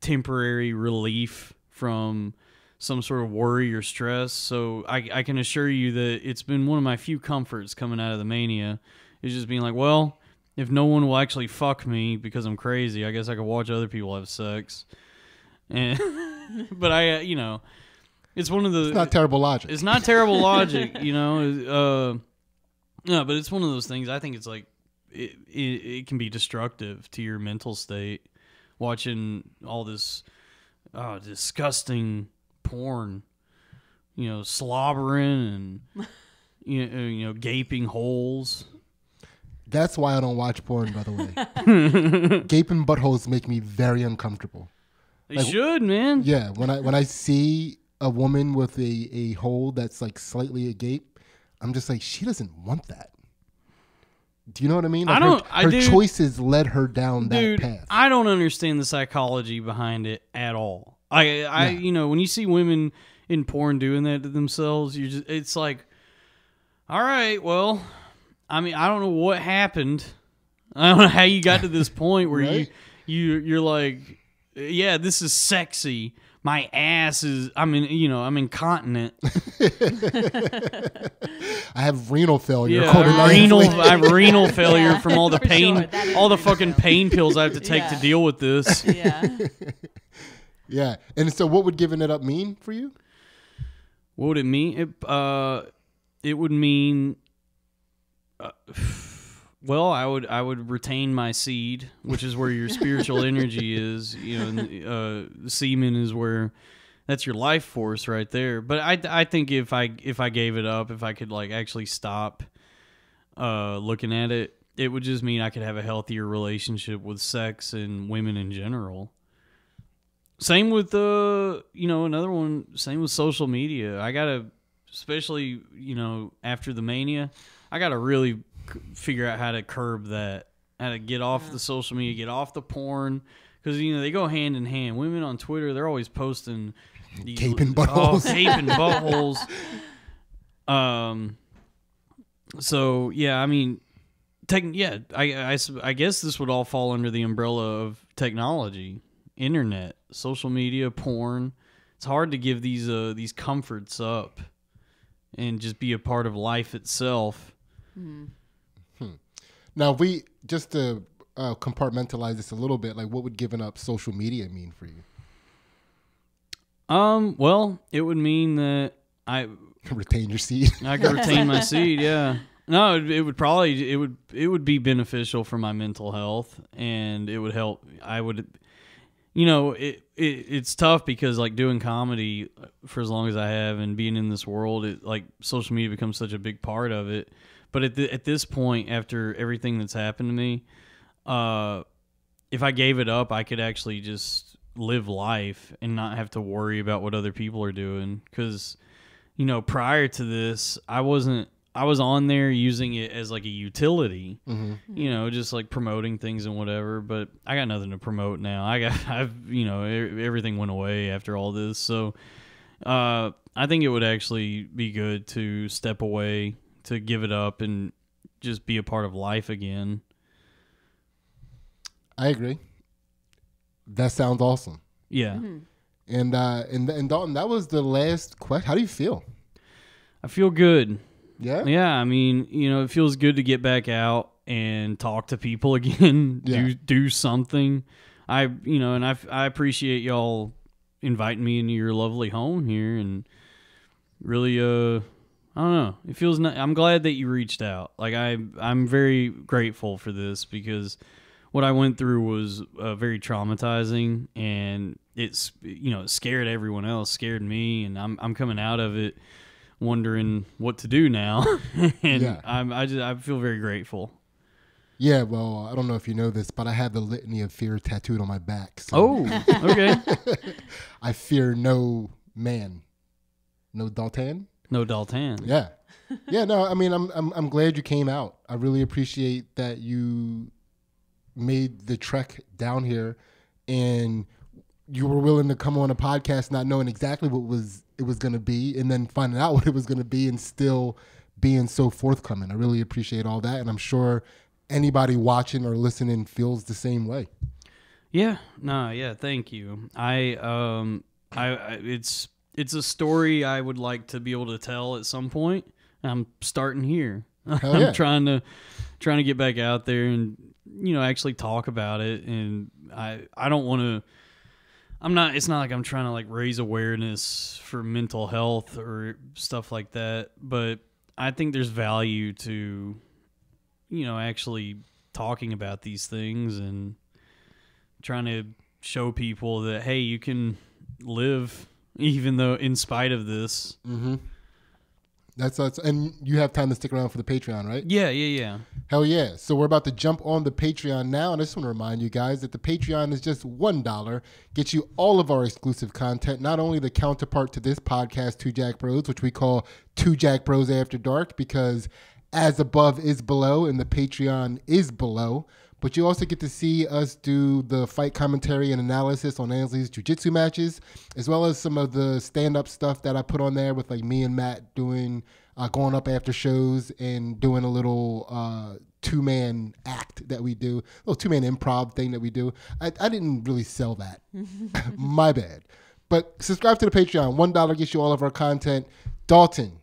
temporary relief from some sort of worry or stress. So I can assure you that it's been one of my few comforts coming out of the mania is just being like, well, if no one will actually fuck me because I'm crazy, I guess I could watch other people have sex. And but it's one of the... It's not terrible logic. It's not terrible logic, No, but it's one of those things. I think it's like it can be destructive to your mental state watching all this disgusting porn, slobbering and gaping holes. That's why I don't watch porn, by the way. Gaping buttholes make me very uncomfortable. They should, man. Yeah, when I see a woman with a hole that's like slightly agape, I'm just like, she doesn't want that. Do you know what I mean? Like her choices led her down that path. I don't understand the psychology behind it at all. When you see women in porn doing that to themselves, it's like, all right, well, I mean, I don't know what happened. I don't know how you got to this point where right? you're like, yeah, this is sexy. My ass is, I'm incontinent. I have renal failure. Yeah, I have renal failure Yeah, from all the for pain, sure. all the fucking pain pills I have to take to deal with this. Yeah. Yeah. And so what would giving it up mean for you? What would it mean? It would mean, well, I would retain my seed, which is where your spiritual energy is. The semen is where that's your life force right there. But I think if I gave it up, if I could like actually stop looking at it, it would just mean I could have a healthier relationship with sex and women in general. Same with another one. Same with social media. I gotta especially, after the mania. I got to really figure out how to curb that, how to get off the social media, get off the porn, because, they go hand in hand. Women on Twitter, they're always posting these, Caping buttholes. Caping buttholes. So, yeah, I mean, I guess this would all fall under the umbrella of technology, internet, social media, porn. It's hard to give these comforts up and just be a part of life itself. Now, if we just to compartmentalize this a little bit, like what would giving up social media mean for you? Well, it would mean that I Retain your seed. I could retain my seed. Yeah. No, it would be beneficial for my mental health, and it would help. I would, it's tough because like doing comedy for as long as I have and being in this world, like social media becomes such a big part of it. But at this point, after everything that's happened to me, if I gave it up, I could actually just live life and not have to worry about what other people are doing. Because, prior to this, I was on there using it as like a utility, just like promoting things and whatever. But I got nothing to promote now. Everything went away after all this. So I think it would actually be good to step away, to give it up and just be a part of life again. I agree. That sounds awesome. Yeah. And Dalton, that was the last question. How do you feel? I feel good. Yeah? Yeah, I mean, it feels good to get back out and talk to people again, do something. I appreciate y'all inviting me into your lovely home here, and really I don't know. It feels I'm glad that you reached out. Like I'm very grateful for this, because what I went through was very traumatizing, and it scared everyone else, scared me, and I'm coming out of it wondering what to do now. And I feel very grateful. Yeah, well, I don't know if you know this, but I have the litany of fear tattooed on my back. So Oh, okay. I fear no man. No Dalton? No Dalton. Yeah. Yeah, no, I mean, I'm glad you came out. I really appreciate that you made the trek down here and you were willing to come on a podcast not knowing exactly what it was going to be, and then finding out what it was going to be and still being so forthcoming. I really appreciate all that, and I'm sure anybody watching or listening feels the same way. Yeah. No, yeah, thank you. It's a story I would like to be able to tell at some point. I'm starting here. Hell yeah. I'm trying to get back out there and actually talk about it. And I don't want to. It's not like I'm trying to like raise awareness for mental health or stuff like that. But I think there's value to actually talking about these things and trying to show people that, hey, you can live even though in spite of this. Mm-hmm. That's and you have time to stick around for the Patreon, right? Yeah. Hell yeah. So we're about to jump on the Patreon now, and I just want to remind you guys that the Patreon is just $1. Gets you all of our exclusive content, not only the counterpart to this podcast, Two Jack Bros, which we call Two Jack Bros After Dark, because as above is below and the Patreon is below. But you also get to see us do the fight commentary and analysis on Ansley's jiu-jitsu matches, as well as some of the stand-up stuff that I put on there with like me and Matt doing, going up after shows and doing a little two-man act that we do, a little two-man improv thing that we do. I didn't really sell that. My bad. But subscribe to the Patreon. $1 gets you all of our content. Dalton,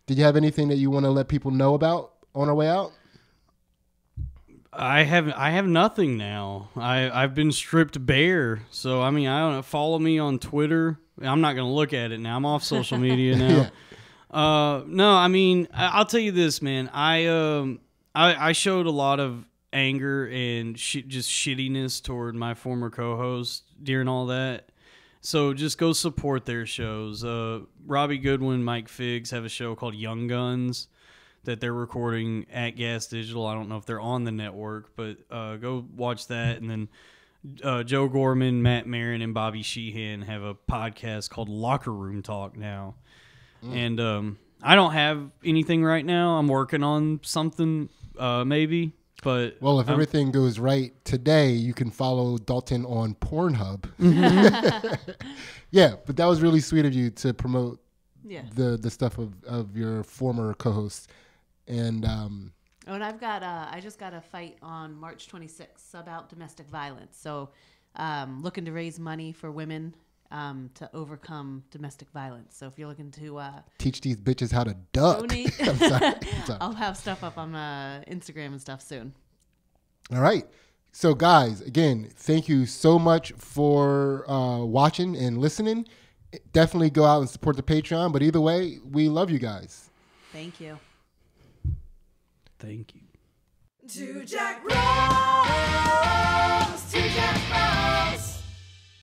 did you have anything that you want to let people know about on our way out? I have nothing now. I've been stripped bare. So I mean, I don't know. Follow me on Twitter. I'm not gonna look at it now. I'm off social media now. Yeah. No, I mean, I'll tell you this, man. I showed a lot of anger and just shittiness toward my former co-host during all that. So just go support their shows. Robbie Goodwin, Mike Figgs have a show called Young Guns that they're recording at Gas Digital. I don't know if they're on the network, but go watch that. And then Joe Gorman, Matt Marin, and Bobby Sheehan have a podcast called Locker Room Talk now. And I don't have anything right now. I'm working on something, maybe. But Well, if everything goes right today, you can follow Dalton on Pornhub. Yeah, but that was really sweet of you to promote the stuff of your former co-hosts. And and I just got a fight on March 26th, sub out domestic violence. So looking to raise money for women to overcome domestic violence. So if you're looking to teach these bitches how to duck. donate, I'm sorry. I'll have stuff up on Instagram and stuff soon. All right. So guys, again, thank you so much for watching and listening. Definitely go out and support the Patreon. But either way, we love you guys. Thank you. Thank you. Two Jack Bros. Two Jack Bros.